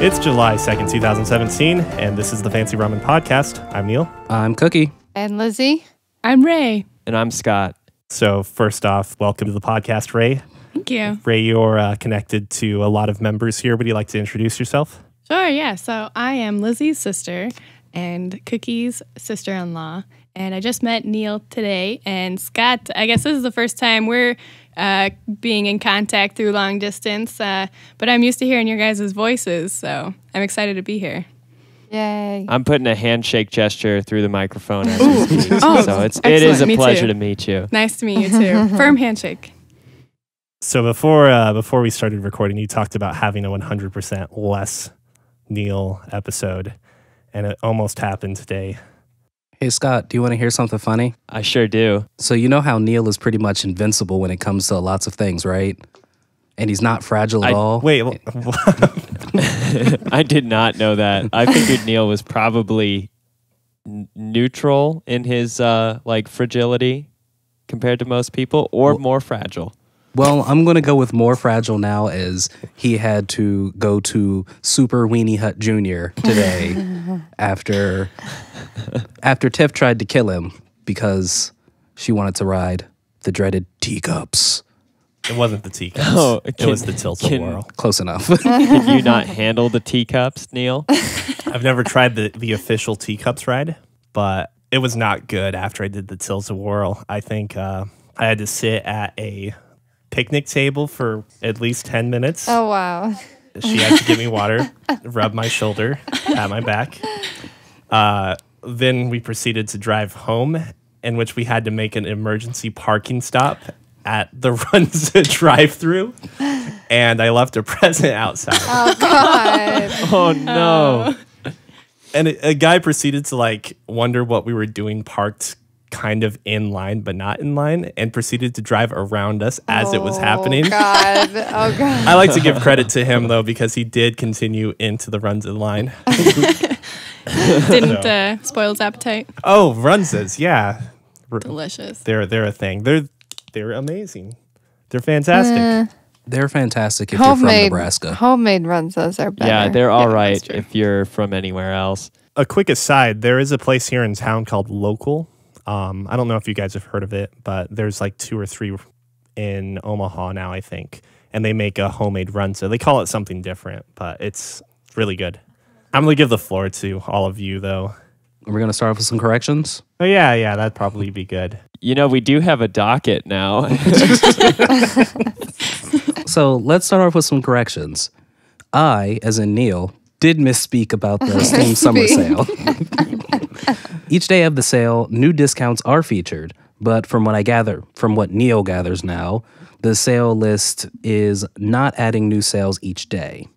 It's July 2nd, 2017, and this is the Fancy Ramen Podcast. I'm Neil. I'm Cuki. And Lizzie. I'm Rae. And I'm Scott. So first off, welcome to the podcast, Rae. Thank you. Rae, you're connected to a lot of members here. Would you like to introduce yourself? Sure, yeah. So I am Lizzie's sister and Cookie's sister-in-law. And I just met Neil today. And Scott, I guess this is the first time we're being in contact through long distance. But I'm used to hearing your guys' voices, so I'm excited to be here. Yay. I'm putting a handshake gesture through the microphone as we speak. So it is a pleasure to meet you. Nice to meet you too. Firm handshake. So before we started recording, you talked about having a 100% less Neil episode, and it almost happened today. Hey, Scott, do you want to hear something funny? I sure do. So you know how Neil is pretty much invincible when it comes to lots of things, right? And he's not fragile at all. Wait, I did not know that. I figured Neil was probably neutral in his fragility compared to most people, or more fragile. Well, I'm going to go with more fragile now, as he had to go to Super Weenie Hut Jr. today after Tiff tried to kill him because she wanted to ride the dreaded teacups. it wasn't the teacups. Oh, it was the tilt-a-whirl. Close enough. Can you not handle the teacups, Neil? I've never tried the official teacups ride, but it was not good after I did the tilt-a-whirl. I think I had to sit at a picnic table for at least 10 minutes. Oh, wow. She had to give me water, rub my shoulder, pat my back. Then we proceeded to drive home, in which we had to make an emergency parking stop at the Runza Drive-Thru, and I left a present outside. Oh, God. Oh, no. And a guy proceeded to wonder what we were doing, parked kind of in line but not in line, and proceeded to drive around us as it was happening. God. Oh, God. I like to give credit to him, though, because he did continue into the Runza line. Didn't spoil his appetite. Oh, Runzas, yeah. Delicious. They're a thing. They're amazing. They're fantastic. They're fantastic if you're from Nebraska. Homemade Runzas are better. Yeah, they're all right if you're from anywhere else. A quick aside, there is a place here in town called Local. I don't know if you guys have heard of it, but there's 2 or 3 in Omaha now, I think. And they make a homemade Runza. They call it something different, but it's really good. I'm going to give the floor to all of you, though. We're going to start off with some corrections. Oh, yeah, that'd probably be good. You know, we do have a docket now. So let's start off with some corrections. I, as in Neil, did misspeak about the Steam Summer Sale. Each day of the sale, new discounts are featured, but from what Neil gathers now, the sale list is not adding new sales each day.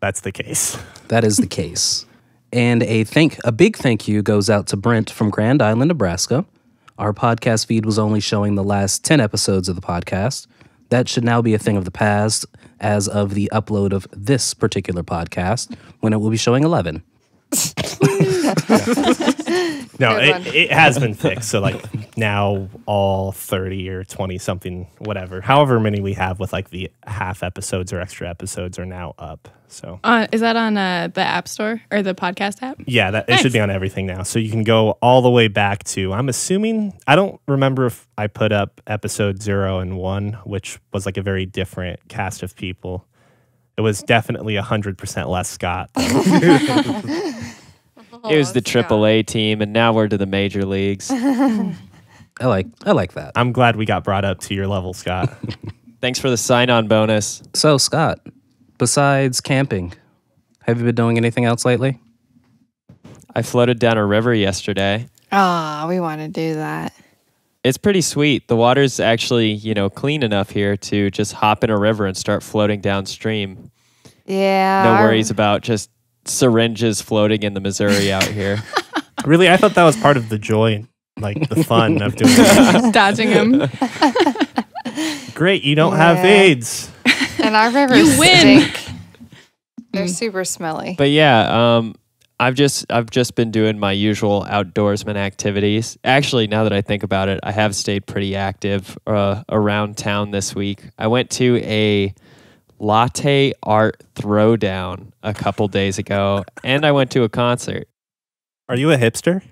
That's the case. That is the case. And a big thank you goes out to Brent from Grand Island, Nebraska. Our podcast feed was only showing the last 10 episodes of the podcast. That should now be a thing of the past as of the upload of this particular podcast, when it will be showing 11. No, it has been fixed. So now all 30 or 20 something, whatever, however many we have with the half episodes or extra episodes are now up. So Is that on the App Store or the podcast app? Yeah, it should be on everything now. So you can go all the way back to, I'm assuming, I don't remember if I put up episode 0 and 1, which was a very different cast of people. It was definitely 100% less Scott. It was the AAA team, and now we're to the major leagues. I like that. I'm glad we got brought up to your level, Scott. Thanks for the sign-on bonus. So, Scott, besides camping, have you been doing anything else lately? I floated down a river yesterday. Oh, we want to do that. It's pretty sweet. The water's actually, clean enough here to just hop in a river and start floating downstream. Yeah. No worries about just syringes floating in the Missouri out here. Really? I thought that was part of the joy, the fun of doing it. Dodging them. Great, you don't have AIDS. And our rivers You win. stink. They're super smelly. But yeah, I've just been doing my usual outdoorsman activities. Actually, now that I think about it, I have stayed pretty active around town this week. I went to a Latte Art Throwdown a couple days ago, and I went to a concert. Are you a hipster?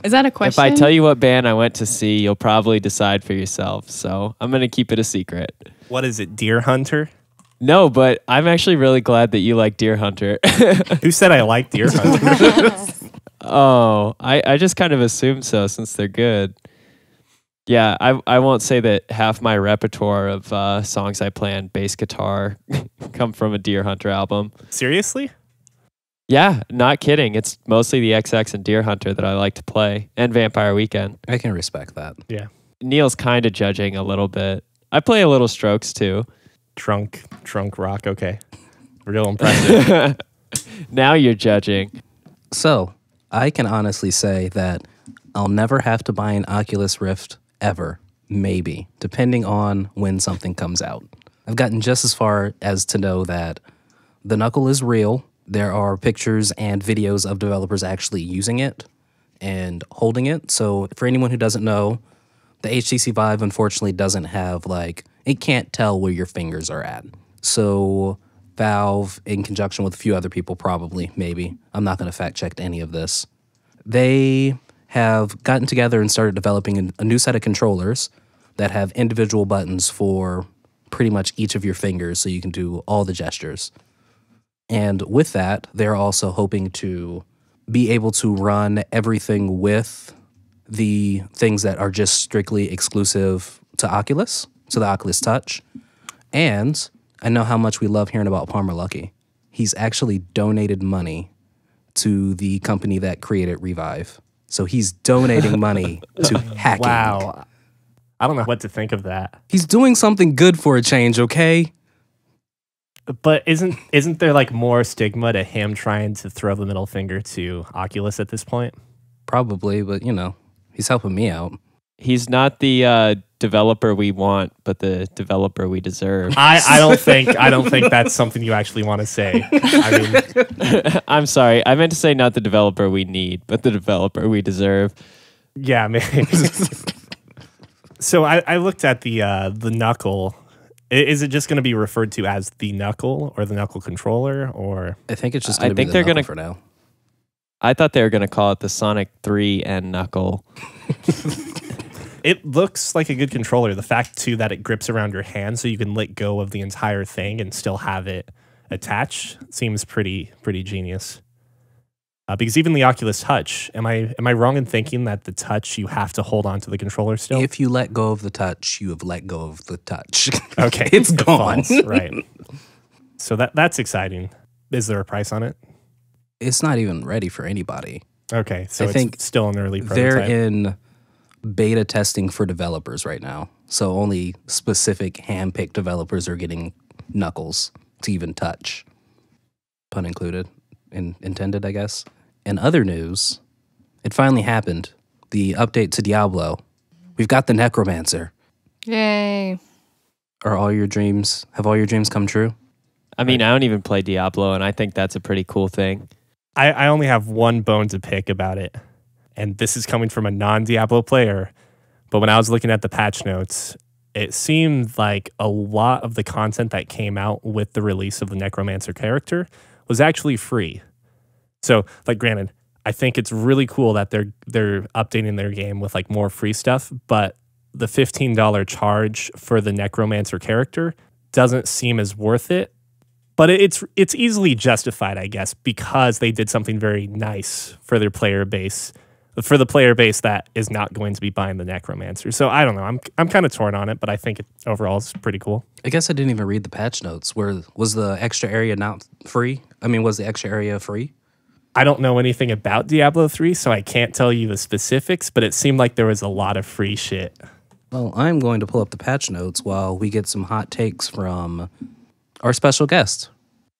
Is that a question? If I tell you what band I went to see, you'll probably decide for yourself. So I'm going to keep it a secret. What is it, Deer Hunter? No, but I'm actually really glad that you like Deer Hunter. Who said I like Deer Hunter? Oh, I just kind of assumed so since they're good. Yeah, I won't say that half my repertoire of songs I play on bass guitar come from a Deer Hunter album. Seriously? Yeah, not kidding. It's mostly the XX and Deer Hunter that I like to play, and Vampire Weekend. I can respect that. Yeah. Neil's kind of judging a little bit. I play a little Strokes too. Trunk rock. Okay. Real impressive. Now you're judging. So, I can honestly say that I'll never have to buy an Oculus Rift ever. Maybe, depending on when something comes out. I've gotten just as far as to know that the Knuckle is real. There are pictures and videos of developers actually using it and holding it. So for anyone who doesn't know, the HTC Vive unfortunately doesn't have it can't tell where your fingers are at. So Valve, in conjunction with a few other people, probably, maybe, I'm not going to fact check any of this, they have gotten together and started developing a new set of controllers that have individual buttons for pretty much each of your fingers so you can do all the gestures. And with that, they're also hoping to be able to run everything with the things that are just strictly exclusive to Oculus, to the Oculus Touch. And I know how much we love hearing about Palmer Luckey. He's actually donated money to the company that created Revive. So he's donating money to hacking. Wow. I don't know what to think of that. He's doing something good for a change, okay? But isn't there more stigma to him trying to throw the middle finger to Oculus at this point? Probably, but he's helping me out. He's not the developer we want, but the developer we deserve. I don't think that's something you actually want to say. I mean, I'm sorry. I meant to say not the developer we need, but the developer we deserve. yeah, man. So I looked at the Knuckle. Is it just going to be referred to as the Knuckle or the Knuckle controller, or? I think it's just going to be the Knuckle for now. I thought they were going to call it the Sonic 3 and Knuckle. It looks like a good controller. The fact, too, that it grips around your hand so you can let go of the entire thing and still have it attached seems pretty genius. Because even the Oculus Touch, am I wrong in thinking that the Touch, you have to hold on to the controller still? If you let go of the Touch, you have let go of the Touch. Okay. It's gone. Right. So that's exciting. Is there a price on it? It's not even ready for anybody. Okay, so I think it's still an early prototype. They're in beta testing for developers right now. So only specific hand-picked developers are getting Knuckles to even touch. Pun included. Intended, I guess. In other news, it finally happened. The update to Diablo. We've got the Necromancer. Yay. Have all your dreams come true? I mean, I don't even play Diablo, and I think that's a pretty cool thing. I only have one bone to pick about it, and this is coming from a non-Diablo player, but when I was looking at the patch notes, it seemed like a lot of the content that came out with the release of the Necromancer character was actually free. So, granted, I think it's really cool that they're updating their game with more free stuff, but the $15 charge for the Necromancer character doesn't seem as worth it. But it's easily justified, I guess, because they did something very nice for their player base, for the player base that is not going to be buying the Necromancer. So I don't know. I'm kind of torn on it, but I think overall it's pretty cool. I guess I didn't even read the patch notes. Was the extra area not free? I mean, was the extra area free? I don't know anything about Diablo 3, so I can't tell you the specifics, but it seemed like there was a lot of free shit. Well, I'm going to pull up the patch notes while we get some hot takes from our special guest.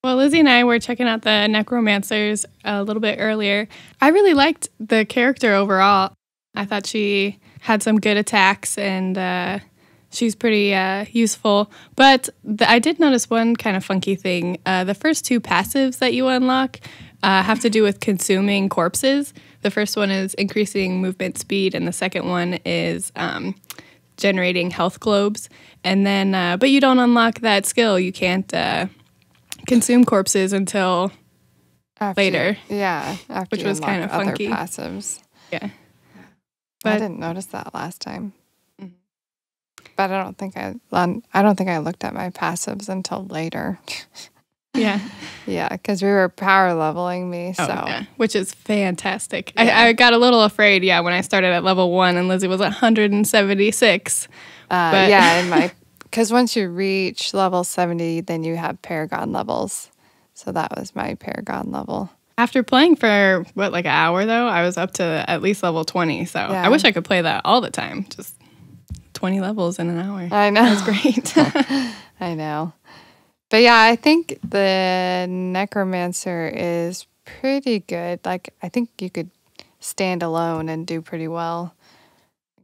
Well, Lizzie and I were checking out the Necromancers a little bit earlier. I really liked the character overall. I thought she had some good attacks and she's pretty useful. But I did notice one kind of funky thing. The first two passives that you unlock have to do with consuming corpses. The first one is increasing movement speed, and the second one is generating health globes. And then, but you don't unlock that skill. You can't consume corpses until later. After which you was unlock kind of other funky. passives. Yeah. I But didn't notice that last time. But I don't think I looked at my passives until later. yeah. Yeah, because we were power leveling me. So Yeah, which is fantastic. I got a little afraid, when I started at level 1 and Lizzie was at 176. But yeah, because once you reach level 70, then you have Paragon levels. So that was my Paragon level. After playing for, like an hour, though, I was up to at least level 20. So I wish I could play that all the time. Just 20 levels in an hour. I know. That's great. I know. But yeah, I think the Necromancer is pretty good. Like, I think you could stand alone and do pretty well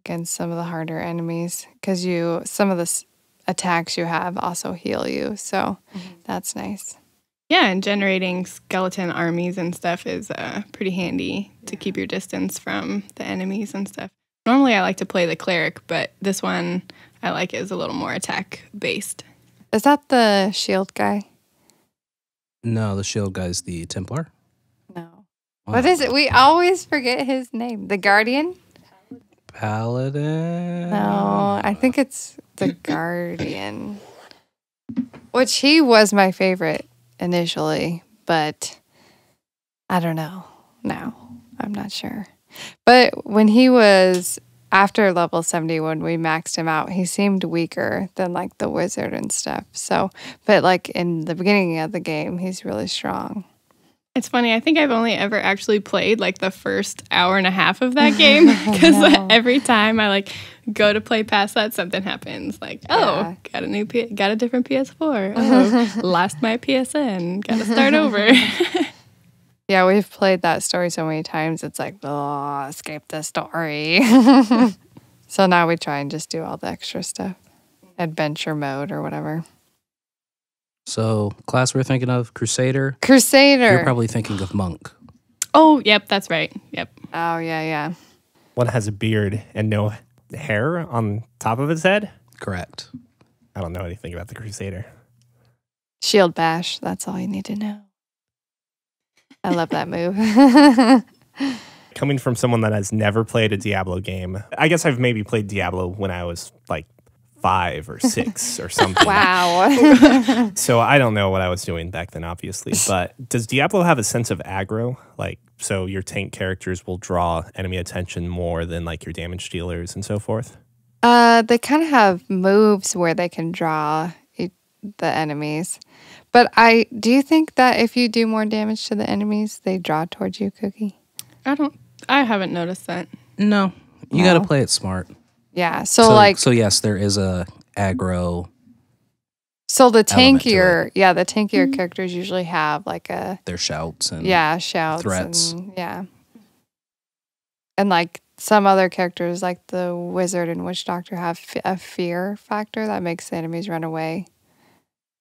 against some of the harder enemies because some of the attacks you have also heal you. So that's nice. Yeah, and generating skeleton armies and stuff is pretty handy to keep your distance from the enemies and stuff. Normally, I like to play the cleric, but this one I like is a little more attack-based. Is that the shield guy? No, the shield guy's the Templar. No. What is it? We always forget his name. The Guardian? Paladin? No, I think it's the Guardian. Which he was my favorite initially, but I don't know. No, I'm not sure. But when he was after level 70, when we maxed him out, he seemed weaker than like the wizard and stuff. So, but like in the beginning of the game, he's really strong. It's funny. I think I've only ever actually played like the first hour and a half of that game because every time I like go to play past that, something happens. Like, got a different PS4. Oh, lost my PSN. Got to start over. Yeah, we've played that story so many times. It's like, oh, escape the story. So now we try and just do all the extra stuff, adventure mode or whatever. So, class we're thinking of, Crusader. Crusader. You're probably thinking of Monk. Oh, yep, that's right. Yep. Oh, yeah. One has a beard and no hair on top of his head. Correct. I don't know anything about the Crusader. Shield bash. That's all you need to know. I love that move. Coming from someone that has never played a Diablo game, I guess I've maybe played Diablo when I was like 5 or 6 or something. Wow. So I don't know what I was doing back then, obviously. But does Diablo have a sense of aggro? Like, so your tank characters will draw enemy attention more than like your damage dealers and so forth? They kind of have moves where they can draw the enemies. But do you think that if you do more damage to the enemies, they draw towards you, Cookie? I haven't noticed that. No, you got to play it smart. Yeah. So yes, there is a aggro. So the element to tankier, the tankier characters usually have like their shouts and shouts, threats. And like some other characters, like the wizard and witch doctor, have a fear factor that makes the enemies run away.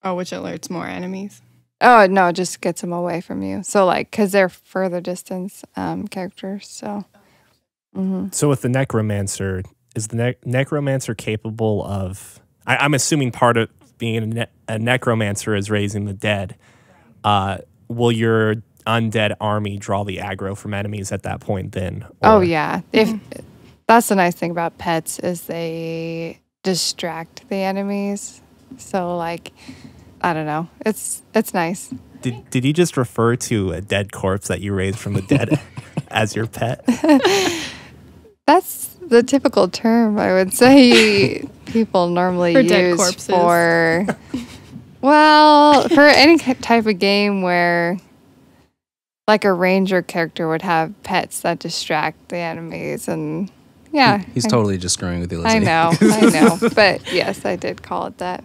Oh, which alerts more enemies. Oh, no, it just gets them away from you. So, like, because they're further distance characters, so. So with the Necromancer, is the Necromancer capable of... I'm assuming part of being a Necromancer is raising the dead. Will your undead army draw the aggro from enemies at that point then? Oh, yeah. That's the nice thing about pets is they distract the enemies. So, like... I don't know. It's nice. Did you just refer to a dead corpse that you raised from the dead as your pet? That's the typical term, I would say, people normally for use dead corpses. For any type of game where like a ranger character would have pets that distract the enemies and He's totally just screwing with you, Lizzie. I know. But yes, I did call it that.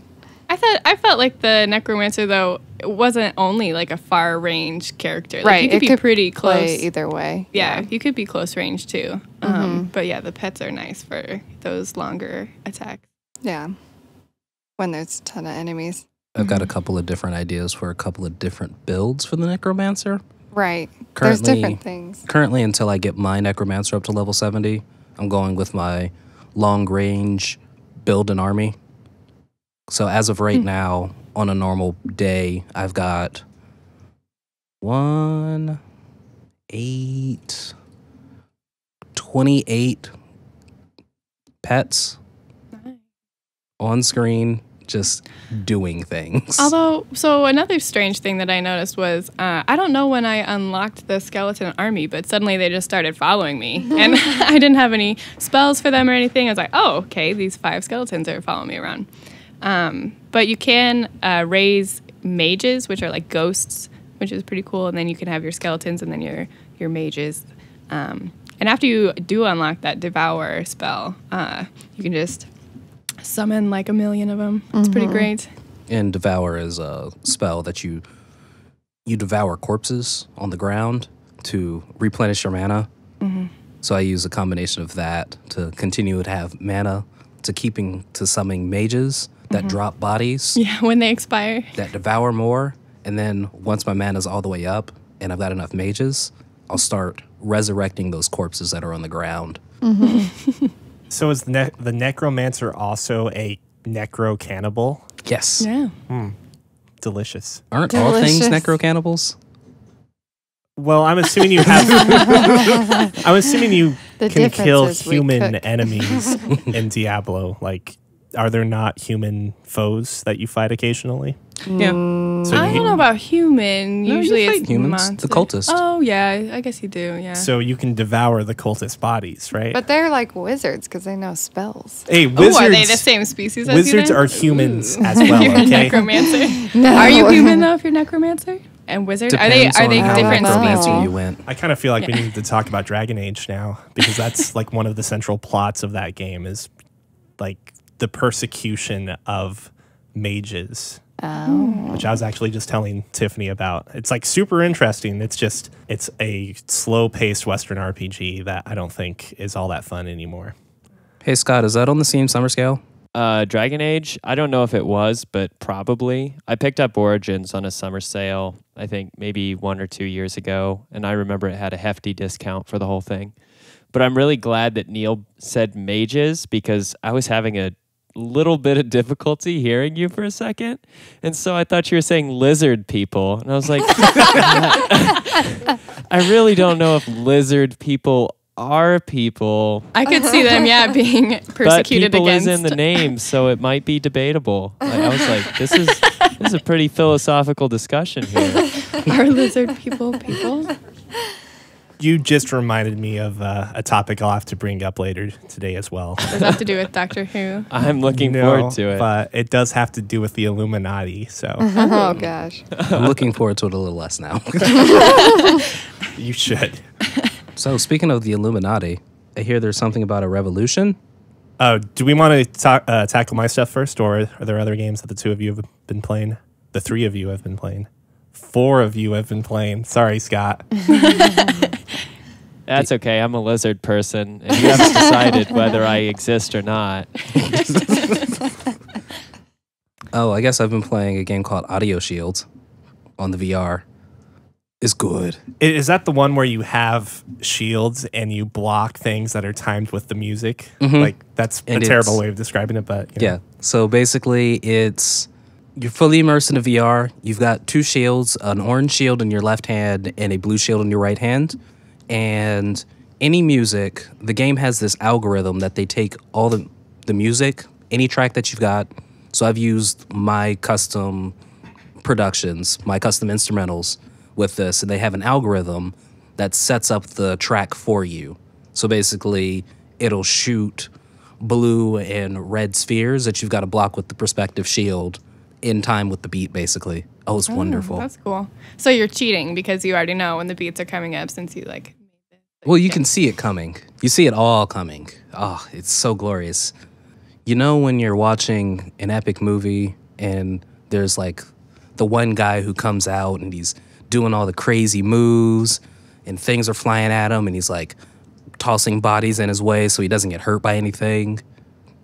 I felt like the Necromancer, though, it wasn't only like a far range character. Like, Right. You could be pretty close. Play either way. Yeah, you could be close range too. But yeah, the pets are nice for those longer attacks. Yeah. When there's a ton of enemies. I've got a couple of different ideas for a couple of different builds for the Necromancer. Right. There's different things. Currently, until I get my Necromancer up to level 70, I'm going with my long range build an army. So as of right now, on a normal day, I've got 28 pets on screen, just doing things. Although, so another strange thing that I noticed was, I don't know when I unlocked the skeleton army, but suddenly they just started following me. And I didn't have any spells for them or anything. I was like, oh, okay, these 5 skeletons are following me around. But you can raise mages, which are like ghosts, which is pretty cool. And then you can have your skeletons and then your mages. And after you do unlock that devour spell, you can just summon like 1,000,000 of them. It's pretty great. And devour is a spell that you devour corpses on the ground to replenish your mana. So I use a combination of that to continue to have mana, to summoning mages that drop bodies. Yeah, when they expire. That devour more, and then once my mana's all the way up and I've got enough mages, I'll start resurrecting those corpses that are on the ground. So is the necromancer also a necro-cannibal? Yes. Yeah. Delicious. Aren't all things necro-cannibals? Well, I'm assuming you have. I'm assuming you The can difference kill is we human cook. enemies in Diablo. Like, are there not human foes that you fight occasionally? Yeah. So I you, don't know about human. No, you Usually fight it's humans, monsters. the cultist. Oh, yeah. I guess you do, yeah. So you can devour the cultist bodies, right? But they're like wizards because they know spells. Hey, Oh, wizards. are they the same species as Wizards you then? are humans as well. You're a Okay. necromancer. No. Are you human though if you're necromancer? And wizard? Depends are they on how different necromancy species? you went. I kind of feel like we need to talk about Dragon Age now because that's like one of the central plots of that game is like the persecution of mages. Which I was actually just telling Tiffany about. It's like super interesting. It's a slow-paced Western RPG that I don't think is all that fun anymore. Hey, Scott, is that on the Steam Summer Scale? Dragon Age, I don't know if it was, but probably. I picked up Origins on a summer sale, I think maybe 1 or 2 years ago, and I remember it had a hefty discount for the whole thing. But I'm really glad that Neil said mages because I was having a little bit of difficulty hearing you for a second. And so I thought you were saying lizard people. And I was like, I really don't know if lizard people are people. I could see them, being But persecuted people against. is in the name, so it might be debatable. Like, I was like, this is a pretty philosophical discussion here. Are lizard people people? You just reminded me of a topic I'll have to bring up later today as well. Does that have to do with Doctor Who? I'm looking No, forward to it. But it does have to do with the Illuminati, so Oh gosh. I'm looking forward to it a little less now. you should. So, speaking of the Illuminati, I hear there's something about a revolution. Do we want to tackle my stuff first, or are there other games that the 2 of you have been playing? The 3 of you have been playing. 4 of you have been playing. Sorry, Scott. That's okay. I'm a lizard person, and you haven't decided whether I exist or not. Oh, I guess I've been playing a game called Audio Shield on the VR. It's good. Is that the one where you have shields and you block things that are timed with the music? Like, that's And a terrible it's- way of describing it, but you know. Yeah. So basically, you're fully immersed in a VR. You've got 2 shields, an orange shield in your left hand and a blue shield in your right hand. And any music, the game has this algorithm that they take all the music, any track that you've got. So I've used my custom productions, my custom instrumentals with this, and they have an algorithm that sets up the track for you. So basically, it'll shoot blue and red spheres that you've got to block with the perspective shield in time with the beat, basically. Oh, it's wonderful. That's cool. So you're cheating because you already know when the beats are coming up since you like. Well, you can see it coming. You see it all coming. Oh, it's so glorious. You know when you're watching an epic movie and there's like the one guy who comes out and he's doing all the crazy moves and things are flying at him and he's like tossing bodies in his way so he doesn't get hurt by anything?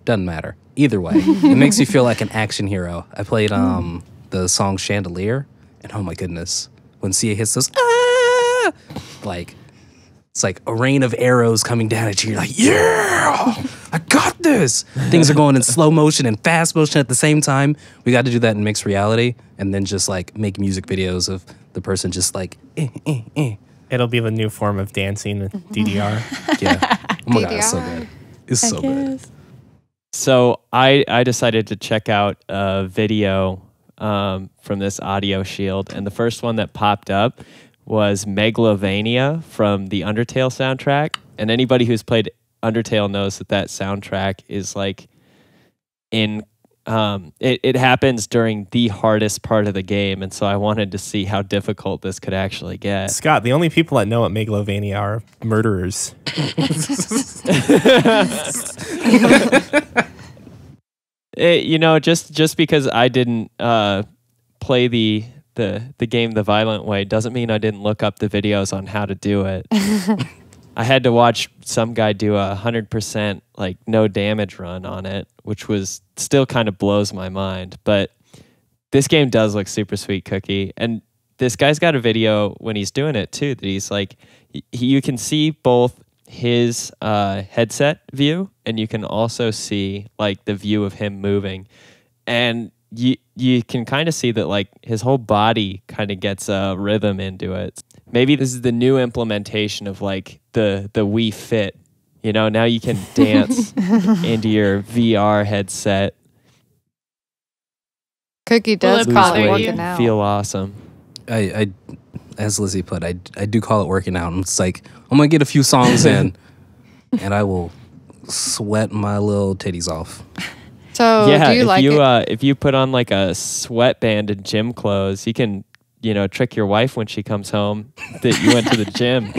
Doesn't matter. Either way, it makes you feel like an action hero. I played the song Chandelier, and oh my goodness, when Sia hits those, like, it's like a rain of arrows coming down at you. You're like, yeah, I got this. Things are going in slow motion and fast motion at the same time. We got to do that in mixed reality and then just like make music videos of the person just like, It'll be the new form of dancing, DDR. Yeah. Oh my God, it's so good. It's so good. So I decided to check out a video from this audio shield, and the first one that popped up was Megalovania from the Undertale soundtrack. And anybody who's played Undertale knows that soundtrack is like it happens during the hardest part of the game, and so I wanted to see how difficult this could actually get. Scott, the only people that know what Megalovania are murderers. Just because I didn't play the game the violent way doesn't mean I didn't look up the videos on how to do it. I had to watch some guy do 100% like no damage run on it, which was still kind of blows my mind. But this game does look super sweet, Cookie. And this guy's got a video when he's doing it too, that he's like, you can see both his headset view and you can also see like the view of him moving. And you can kind of see that like his whole body kind of gets a rhythm into it. Maybe this is the new implementation of like the Wii Fit. You know, now you can dance into your VR headset. Cookie does Will it call bother it you? working out. Feel awesome. I as Lizzie put, I do call it working out. I'm just like, I'm gonna get a few songs in, and I will sweat my little titties off. So Yeah, do you like it? if you put on like a sweatband and gym clothes, you can, trick your wife when she comes home that you went to the gym.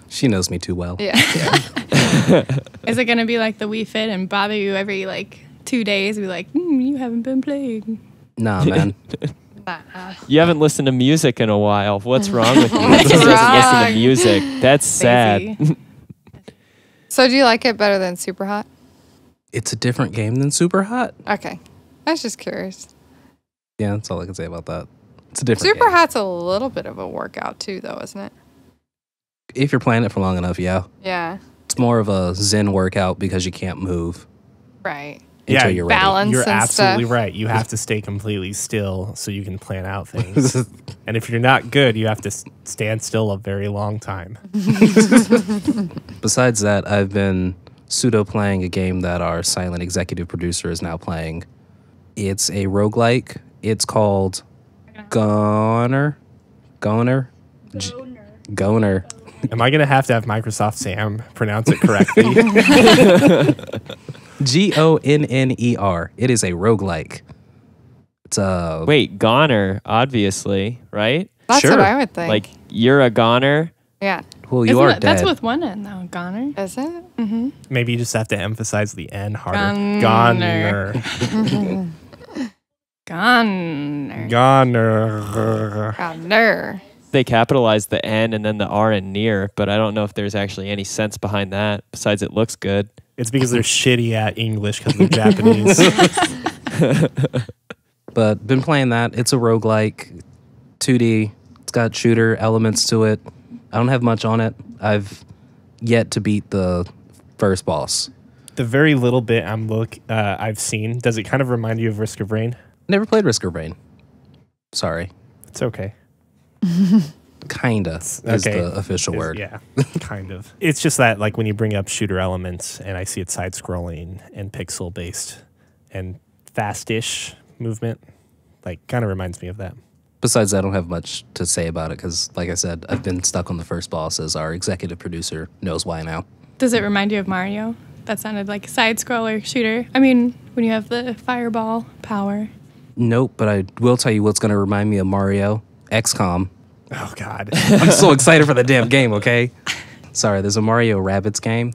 She knows me too well. Yeah. Is it gonna be like the Wii Fit and bother you every like 2 days? Be like, you haven't been playing. Nah, man. You haven't listened to music in a while. What's wrong with you? He doesn't listen to music. That's sad. Lazy. So do you like it better than Super Hot? It's a different game than Super Hot. Okay. I was just curious. Yeah, that's all I can say about that. It's a different Super game. Hot's a little bit of a workout too, though, isn't it? If you're playing it for long enough, yeah. Yeah. It's more of a zen workout because you can't move Right. until Yeah, you're ready. balance. You're and absolutely stuff. right. You have to stay completely still so you can plan out things. And if you're not good, you have to stand still a very long time. Besides that, I've been pseudo playing a game that our silent executive producer is now playing. It's a roguelike. It's called GoNNER. GoNNER. GoNNER. Am I going to have Microsoft Sam pronounce it correctly? GoNNER. It is a roguelike. It's a Wait, goner, obviously, right? That's Sure. what I would think. Like, you're a goner. yeah. well, you Isn't are it- That's dead. with one N though, goner. Is it? Maybe you just have to emphasize the N harder. Goner. Goner. Goner. Goner. GoNNER. They capitalized the N and then the R in near, but I don't know if there's actually any sense behind that besides it looks good. It's because they're shitty at English because they're Japanese. But been playing that. It's a roguelike, 2D. It's got shooter elements to it. I don't have much on it. I've yet to beat the first boss. The very little bit I've seen, does it kind of remind you of Risk of Rain? Never played Risk of Rain. Sorry. It's okay. Kinda is Okay. the official word. Yeah, kind of. It's just that like when you bring up shooter elements and I see it side scrolling and pixel based and fast-ish movement, like kind of reminds me of that. Besides, I don't have much to say about it because, like I said, I've been stuck on the first boss as our executive producer knows why now. Does it remind you of Mario? That sounded like a side scroller shooter. I mean, when you have the fireball power. Nope, but I will tell you what's going to remind me of Mario. XCOM. Oh God. I'm so excited for the damn game, okay? Sorry, there's a Mario Rabbids game.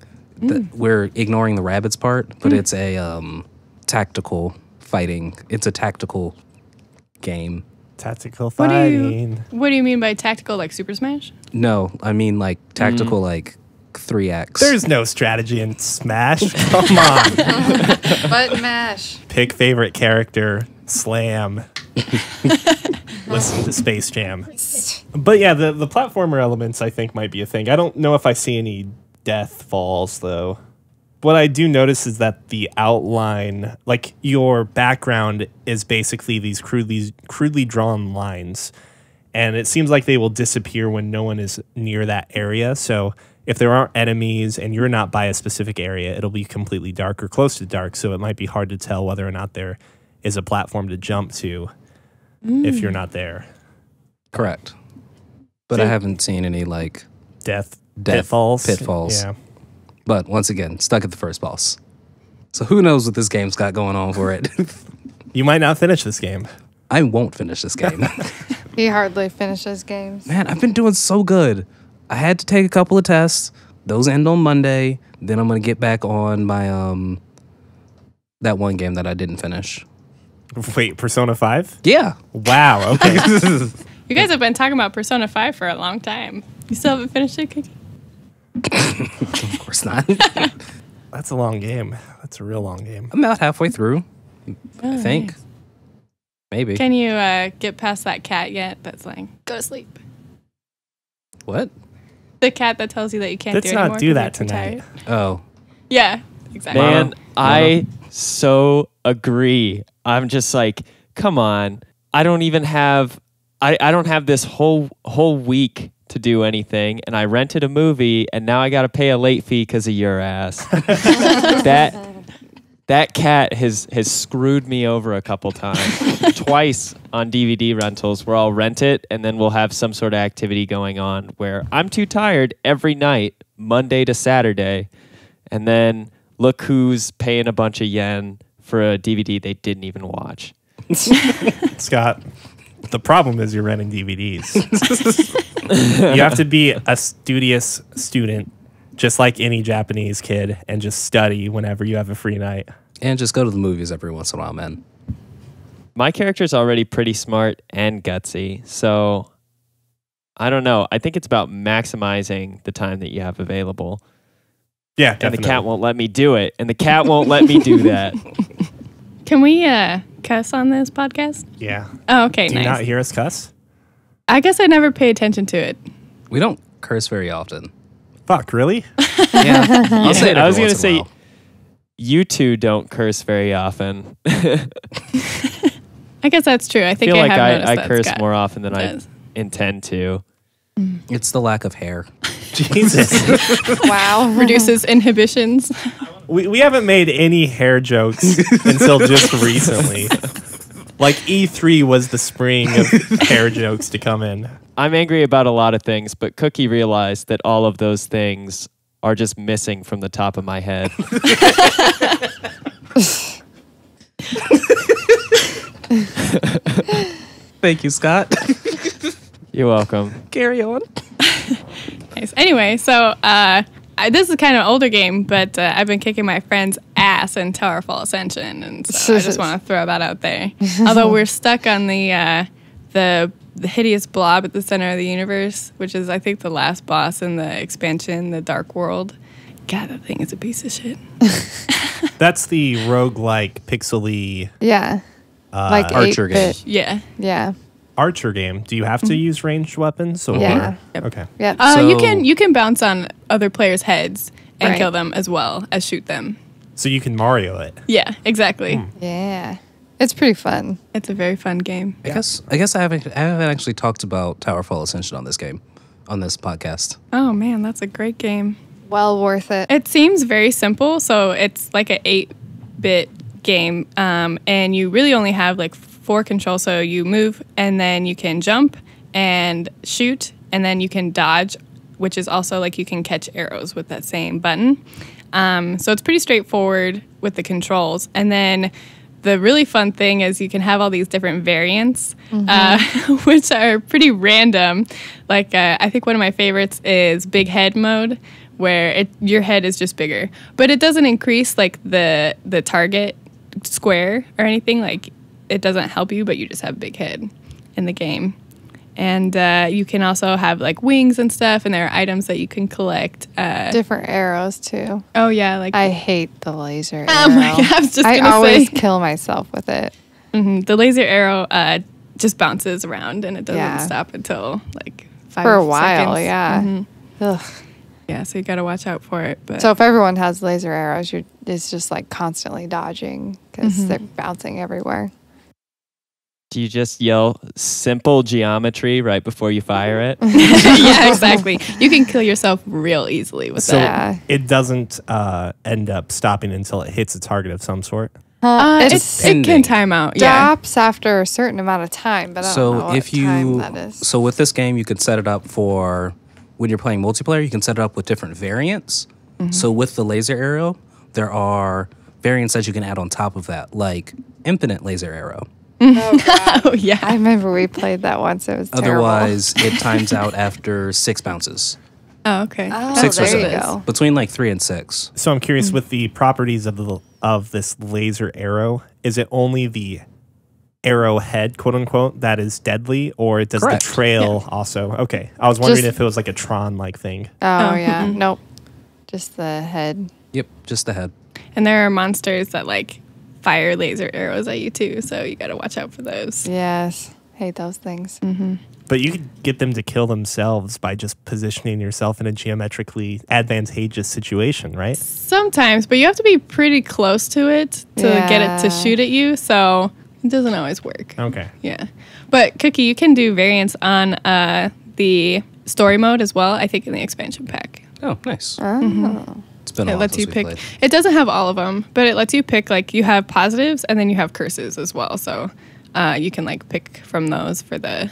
We're ignoring the Rabbids part, but it's a tactical fighting. It's a tactical game. Tactical What fighting. do you mean by tactical, like Super Smash? No, I mean like tactical, like 3X. There's no strategy in Smash. Come on. Button mash. Pick favorite character. Slam. Listen to Space Jam. But yeah, the platformer elements I think might be a thing. I don't know if I see any death falls though. What I do notice is that the outline, like your background, is basically these crudely drawn lines. And it seems like they will disappear when no one is near that area. So if there aren't enemies and you're not by a specific area, it'll be completely dark or close to dark. So it might be hard to tell whether or not there is a platform to jump to if you're not there. Correct. But I haven't seen any like pitfalls. Yeah. But once again, stuck at the first boss. So who knows what this game's got going on for it. You might not finish this game. I won't finish this game. He hardly finishes games. Man, I've been doing so good. I had to take a couple of tests. Those end on Monday. Then I'm going to get back on my that one game that I didn't finish. Wait, Persona 5? Yeah. Wow, okay. You guys have been talking about Persona 5 for a long time. You still haven't finished it, Cuki? Of course not. That's a long game. That's a real long game. I'm about halfway through, I think. Nice. Maybe. Can you get past that cat yet that's like, go to sleep? What? The cat that tells you that you can't Let's do not anymore. do 'cause that you're too tonight. tired. Oh. Yeah, exactly. Man, I so agree. I'm just like, come on. I don't even have I don't have this whole week to do anything, and I rented a movie, and now I got to pay a late fee because of your ass. That cat has screwed me over a couple times. Twice on DVD rentals where I'll rent it, and then we'll have some sort of activity going on where I'm too tired every night, Monday to Saturday, and then look who's paying a bunch of yen for a DVD they didn't even watch. Scott, the problem is you're renting DVDs. You have to be a studious student, just like any Japanese kid, and just study whenever you have a free night. And just go to the movies every once in a while, man. My character's already pretty smart and gutsy, so I don't know. I think it's about maximizing the time that you have available. Yeah, And definitely. the cat won't let me do it, and the cat won't let me do that. Can we cuss on this podcast? Yeah. Oh, okay, Do nice. you not hear us cuss? I guess I never pay attention to it. We don't curse very often. Fuck, really? Yeah. I'll say it I was every going to once in a say, while. you two don't curse very often. I guess that's true. I I think feel like have noticed I that curse Scott more often than does. I intend to. It's the lack of hair. Jesus. Wow. Reduces inhibitions. We haven't made any hair jokes until just recently. Like E3 was the spring of hair jokes to come in. I'm angry about a lot of things, but Cuki realized that all of those things are just missing from the top of my head. Thank you, Scott. You're welcome. Carry on. Nice. Anyway, so this is kind of an older game, but I've been kicking my friend's ass in Towerfall Ascension, and so I just want to throw that out there. Although we're stuck on the hideous blob at the center of the universe, which is, I think, the last boss in the expansion, the Dark World. God, that thing is a piece of shit. That's the roguelike pixely Yeah. Like Archer 8-bit. Yeah. Yeah. Archer game. Do you have to use ranged weapons? Or? Yeah. Yep. Okay. Yep. You can bounce on other players' heads and Right. kill them as well as shoot them. So you can Mario it. Yeah, exactly. Yeah. It's pretty fun. It's a very fun game. I guess I haven't actually talked about Towerfall Ascension on this podcast. Oh man, that's a great game. Well worth it. It seems very simple, so it's like an 8-bit game, and you really only have like 4 controls. So you move, and then you can jump and shoot, and then you can dodge, which is also like you can catch arrows with that same button. So it's pretty straightforward with the controls. And then the really fun thing is you can have all these different variants, which are pretty random. Like I think one of my favorites is big head mode, where your head is just bigger, but it doesn't increase like the target square or anything. Like it doesn't help you, but you just have a big head in the game. And you can also have like wings and stuff, and there are items that you can collect. Different arrows too. Oh yeah, like I hate the laser arrow. oh my god, I was just I gonna always say kill myself with it. the laser arrow just bounces around and it doesn't Yeah. stop until like 5 For a while, seconds. yeah. Mhm. Ugh. Yeah, so you got to watch out for it. But So if everyone has laser arrows, it's just like constantly dodging because they're bouncing everywhere. Do you just yell simple geometry right before you fire it? yeah, exactly. You can kill yourself real easily with So that. it doesn't end up stopping until it hits a target of some sort. It can time out. Yeah. Stops after a certain amount of time, but I don't know what time that is. So with this game, you could set it up for when you're playing multiplayer. You can set it up with different variants. So with the laser arrow, there are variants that you can add on top of that, like infinite laser arrow. Oh, yeah. I remember we played that once. It was terrible. Otherwise, it times out after 6 bounces. Oh, okay. Oh, 6 or there you 7. go. Between like 3 and 6. So I'm curious with the properties of this laser arrow. Is it only the arrowhead, quote unquote, that is deadly, or does Correct. the trail also? Okay, I was wondering if it was like a Tron like thing. Oh, yeah. Nope. Just the head. Yep, just the head. And there are monsters that like fire laser arrows at you too, so you got to watch out for those. Yes. Hate those things. But you could get them to kill themselves by just positioning yourself in a geometrically advantageous situation, right? Sometimes, but you have to be pretty close to it to get it to Yeah. shoot at you, so it doesn't always work. Okay. Yeah. But Cookie, you can do variants on the story mode as well, I think in the expansion pack. Oh, nice. Oh. It's been a It while lets since you we pick. played. It doesn't have all of them, but it lets you pick, like, you have positives and then you have curses as well. So you can, like, pick from those for the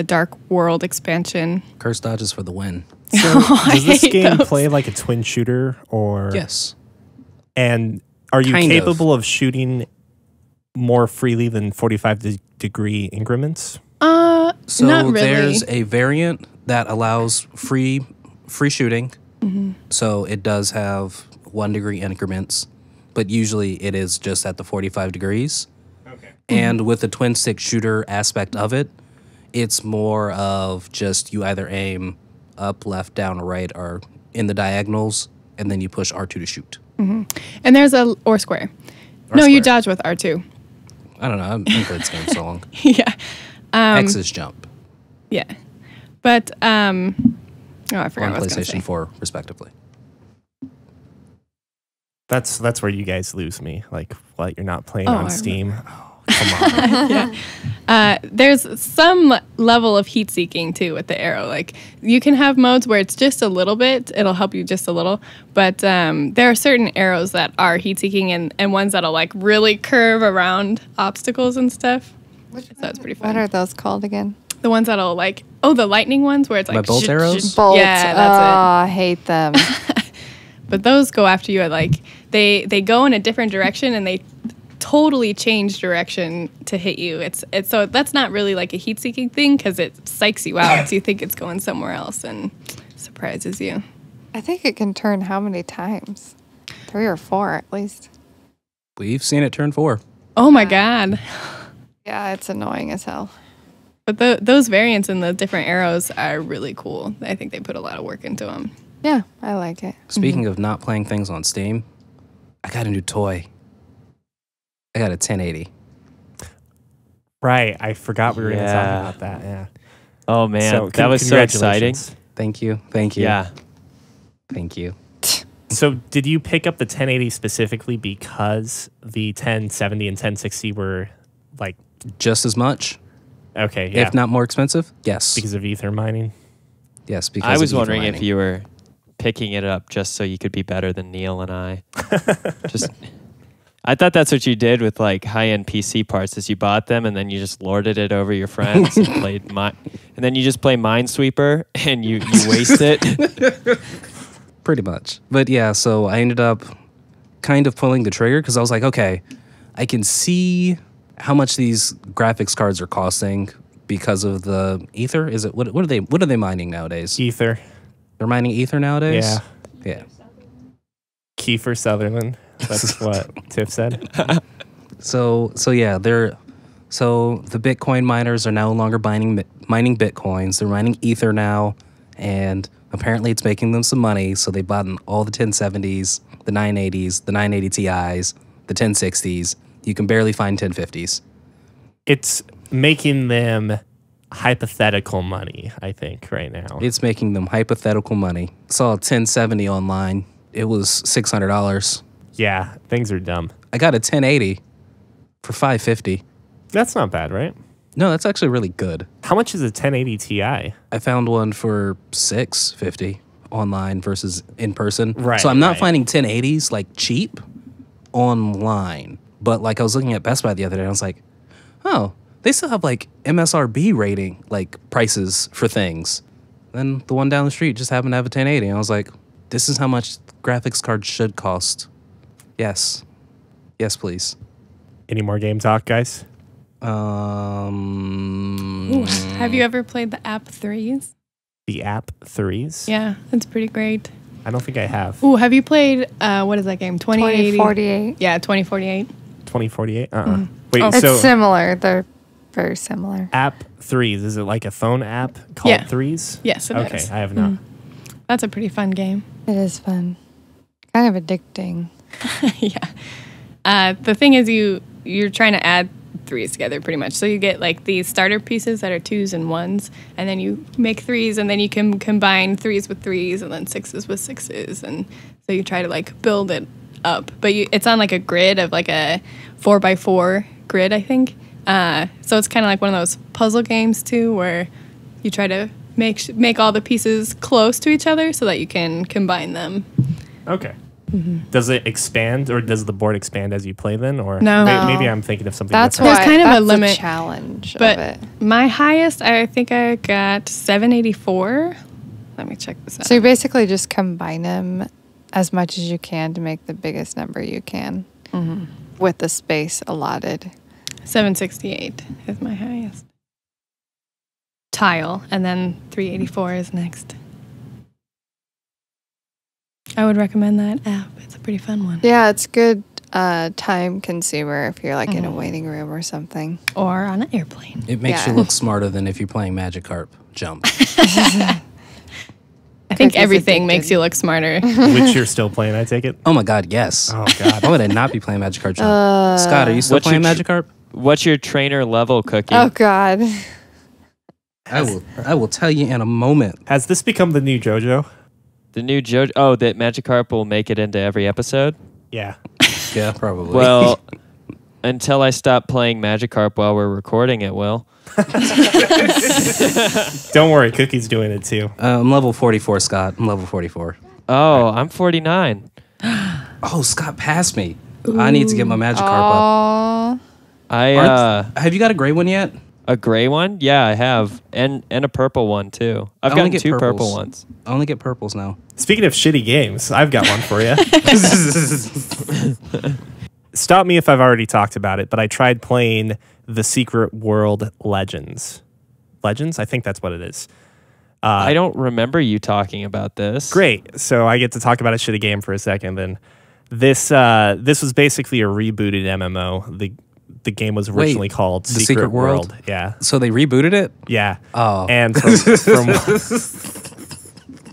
Dark World expansion. Curse dodges for the win. So I does this hate game those. play like a twin shooter, or Yes. And are you Kind of. capable of shooting more freely than 45-degree increments? So Not really. there's a variant that allows free shooting. So it does have 1 degree increments, but usually it is just at the 45 degrees. Okay. And with the twin stick shooter aspect of it, it's more of just you either aim up, left, down, or right, or in the diagonals, and then you push R2 to shoot. And there's or square. Or no, you square. dodge with R2. I don't know. I've been playing this game so long. yeah. X is jump Yeah. But, oh, I forgot on what I was going to PlayStation say. 4, respectively. That's where you guys lose me. Like, what, you're not playing Oh, on I Steam? Oh, come on. There's some level of heat seeking too with the arrow. Like you can have modes where it's just a little bit, it'll help you just a little. But there are certain arrows that are heat seeking and ones that'll like really curve around obstacles and stuff. So it's pretty fun. What are those called again? The ones that'll like, the lightning ones where it's like My bolt arrows? Bolts. Yeah, that's I hate them. it. But those go after you at like they go in a different direction and they totally change direction to hit you. It's so that's not really like a heat seeking thing because it psychs you out. So you think it's going somewhere else and surprises you. I think it can turn how many times? 3 or 4 at least. We've seen it turn 4. Oh my god! Yeah, it's annoying as hell. But those variants and the different arrows are really cool. I think they put a lot of work into them. Yeah, I like it. Speaking of not playing things on Steam, I got a new toy. I got a 1080. Right. I forgot we were going to talk Yeah. about that. Yeah. Oh man, So, that was so exciting. congratulations. Thank you. Thank you. Yeah. Thank you. So did you pick up the 1080 specifically because the 1070 and 1060 were like, Just as much, okay, yeah, if not more expensive? Yes. because of ether mining? Yes, because I of was ether wondering if mining. you were picking it up just so you could be better than Neil and I. Just, I thought that's what you did with like high-end PC parts, is you bought them and then you just lorded it over your friends and played and then you just play Minesweeper and you waste it. Pretty much. But yeah, so I ended up kind of pulling the trigger because I was like, okay, I can see how much these graphics cards are costing because of the ether. Is it what are they mining nowadays? Ether. They're mining ether nowadays? Yeah. Yeah. Kiefer Sutherland. That's what Tiff said. So yeah, so the Bitcoin miners are no longer mining Bitcoins. They're mining ether now, and apparently it's making them some money. So they bought in all the 1070s, the 980s, the 980 Ti's, the 1060s. You can barely find 1050s. It's making them hypothetical money, I think, right now. It's making them hypothetical money. Saw a 1070 online. It was $600. Yeah, things are dumb. I got a 1080 for $550. That's not bad, right? No, that's actually really good. How much is a 1080 Ti? I found one for $650 online versus in person. Right, So I'm not right. finding 1080s like cheap online. But like I was looking at Best Buy the other day and I was like, oh, they still have like MSRP rating, like prices for things. Then the one down the street just happened to have a 1080. And I was like, this is how much graphics cards should cost. Yes. Yes, please. Any more game talk, guys? Ooh, have you ever played the app Threes? The app Threes? Yeah, it's pretty great. I don't think I have. Ooh, have you played, what is that game? 2080? 2048. Yeah, 2048. 2048? Mm-hmm. Wait, Oh. It's so similar. They're very similar. app Threes, is it like a phone app called Yeah. Threes? Yes, it is. Okay, I have not. That's a pretty fun game. It is fun. Kind of addicting. Yeah. The thing is you're trying to add threes together pretty much. So you get like these starter pieces that are twos and ones, and then you make threes, and then you can combine threes with threes and then sixes with sixes, and so you try to like build it up. But it's on like a grid of like a 4x4 grid, I think. So it's kind of like one of those puzzle games too, where you try to make all the pieces close to each other so that you can combine them. Okay. Does it expand, or does the board expand as you play then? Or No. maybe I'm thinking of something That's different. why There's kind of a that's limit, the challenge But of it. my highest, I think I got 784. Let me check this out. So you basically just combine them as much as you can to make the biggest number you can with the space allotted. 768 is my highest. Tile, and then 384 is next. I would recommend that app. It's a pretty fun one. Yeah, it's good time consumer if you're like in a waiting room or something. Or on an airplane. It makes Yeah. you look smarter than if you're playing Magikarp Jump. I think Cookies everything makes addicted. you look smarter. Which you're still playing, I take it? Oh my God, yes. Oh, God. Why would I not be playing Magikarp Jump? Scott, are you still What's your playing tr- Magikarp? What's your trainer level, Cookie? Oh God. I will tell you in a moment. Has this become the new JoJo? The new JoJo. Oh, that Magikarp will make it into every episode? Yeah. Yeah, probably. Well, until I stop playing Magikarp while we're recording, it will. Don't worry, Cookie's doing it too. I'm level 44, Scott. I'm level 44. Oh, I'm 49. Oh, Scott passed me. I need to get my Magikarp up. Aw. Have you got a gray one yet? A gray one? Yeah, I have. And a purple one, too. I've I only gotten get two purple purples. ones. I only get purples now. Speaking of shitty games, I've got one for you. Stop me if I've already talked about it, but I tried playing The Secret World Legends. Legends? I think that's what it is. I don't remember you talking about this. Great. So I get to talk about a shitty game for a second. Then this was basically a rebooted MMO. The game was originally called The Secret Secret World? World. Yeah. So they rebooted it? Yeah. Oh. And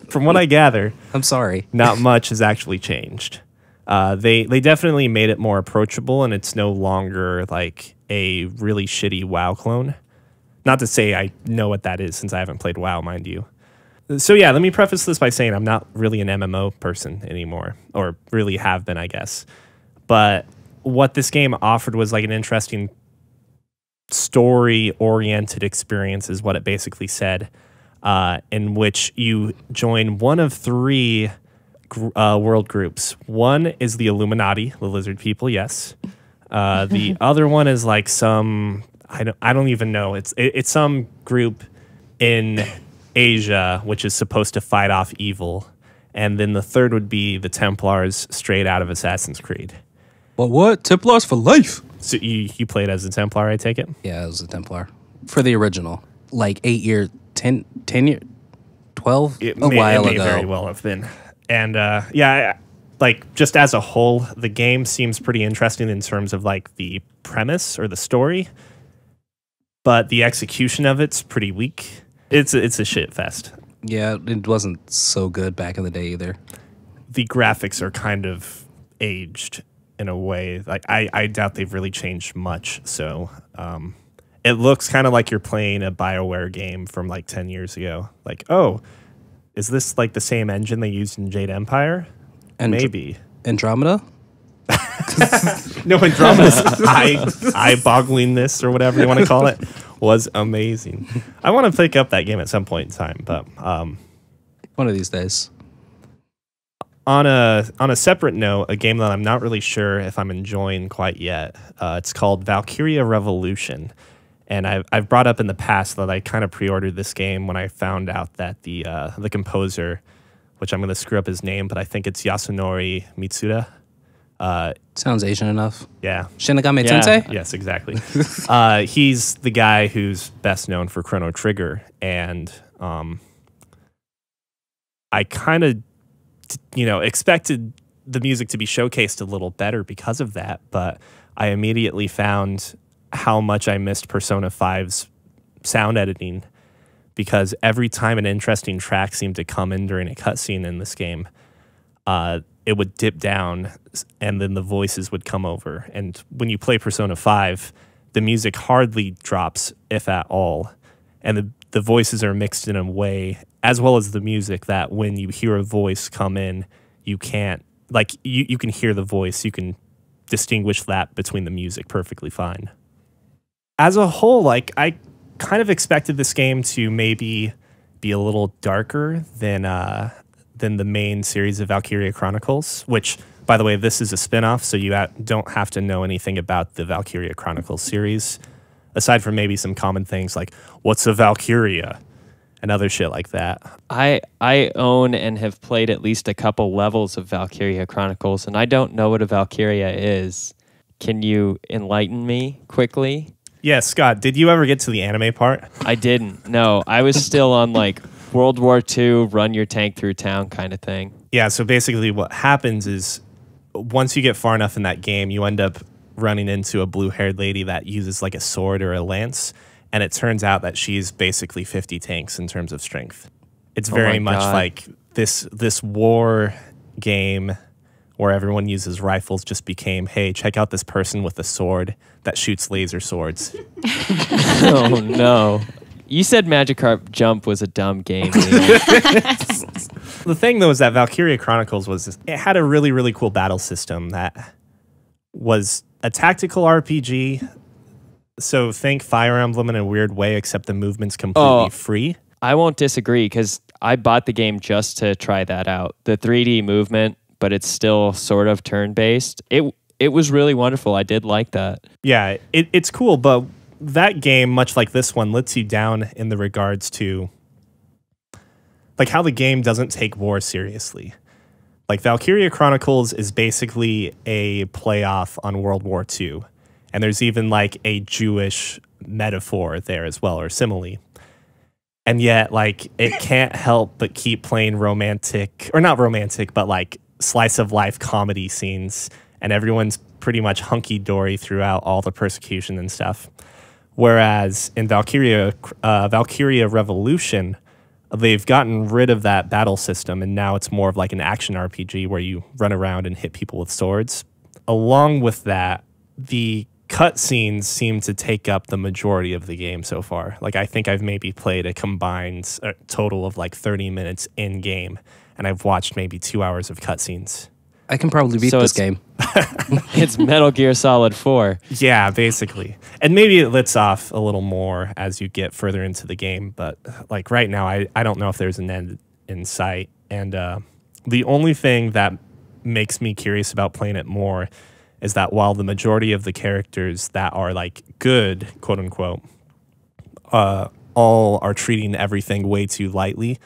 from what I gather, I'm sorry. not much has actually changed. They definitely made it more approachable, and it's no longer like a really shitty WoW clone. Not to say I know what that is, since I haven't played WoW, mind you. So yeah, let me preface this by saying I'm not really an MMO person anymore, or really have been, I guess. But what this game offered was like an interesting story-oriented experience, is what it basically said, in which you join one of three world groups. One is the Illuminati, the lizard people, yes. The other one is like some, I don't even know. It's some group in Asia which is supposed to fight off evil. And then the third would be the Templars, straight out of Assassin's Creed. But what? Templars for life. So you played as a Templar, I take it? Yeah, it was a Templar. For the original. Like 8 year, 10 year, 12? It a while may ago. very well have been. And like just as a whole, the game seems pretty interesting in terms of like the premise or the story, but the execution of it's pretty weak. It's a shit fest. Yeah, it wasn't so good back in the day either. The graphics are kind of aged in a way. Like I doubt they've really changed much. So, it looks kind of like you're playing a BioWare game from like 10 years ago. Like, oh, is this like the same engine they used in Jade Empire? And Maybe. Andromeda? No, Andromeda's eye-bogglingness or whatever you want to call it was amazing. I want to pick up that game at some point in time, but one of these days. On a separate note, a game that I'm not really sure if I'm enjoying quite yet. It's called Valkyria Revolution, and I've brought up in the past that I kind of pre-ordered this game when I found out that the composer, which I'm going to screw up his name, but I think it's Yasunori Mitsuda. Sounds Asian enough. Yeah. Shinigami Tensei? Yes, exactly. He's the guy who's best known for Chrono Trigger, and I kind of, expected the music to be showcased a little better because of that, but I immediately found how much I missed Persona 5's sound editing, because every time an interesting track seemed to come in during a cutscene in this game, it would dip down and then the voices would come over. And when you play Persona 5, the music hardly drops, if at all. And the voices are mixed in a way, as well as the music, that when you hear a voice come in, you can't, like, you can hear the voice. You can distinguish that between the music perfectly fine. As a whole, like, I kind of expected this game to maybe be a little darker than the main series of Valkyria Chronicles, which, by the way, this is a spin-off, so you don't have to know anything about the Valkyria Chronicles series, aside from maybe some common things like, what's a Valkyria? And other shit like that. I own and have played at least a couple levels of Valkyria Chronicles, and I don't know what a Valkyria is. Can you enlighten me quickly? Yeah, Scott, did you ever get to the anime part? I didn't. No, I was still on like World War II, run your tank through town kind of thing. Yeah, so basically what happens is once you get far enough in that game, you end up running into a blue-haired lady that uses like a sword or a lance, and it turns out that she's basically 50 tanks in terms of strength. It's very much like this war game where everyone uses rifles just became, hey, check out this person with a sword that shoots laser swords. Oh, no. You said Magikarp Jump was a dumb game. The thing, though, is that Valkyria Chronicles it had a really, really cool battle system that was a tactical RPG. So think Fire Emblem in a weird way, except the movement's completely free. I won't disagree, because I bought the game just to try that out. The 3D movement, but it's still sort of turn-based. It was really wonderful. I did like that. Yeah, it's cool, but that game, much like this one, lets you down in the regards to like how the game doesn't take war seriously. Like Valkyria Chronicles is basically a playoff on World War II. And there's even like a Jewish metaphor there as well, or simile. And yet, like, it can't help but keep playing romantic, or not romantic, but like slice of life comedy scenes. And everyone's pretty much hunky-dory throughout all the persecution and stuff. Whereas in Valkyria Revolution, they've gotten rid of that battle system, and now it's more of like an action RPG where you run around and hit people with swords. Along with that, the cutscenes seem to take up the majority of the game so far. Like, I think I've maybe played a combined total of like 30 minutes in game, and I've watched maybe 2 hours of cutscenes. I can probably beat this game. It's Metal Gear Solid 4. Yeah, basically. And maybe it lets off a little more as you get further into the game, but like right now, I don't know if there's an end in sight. And the only thing that makes me curious about playing it more is that while the majority of the characters that are like good, quote unquote, all are treating everything way too lightly,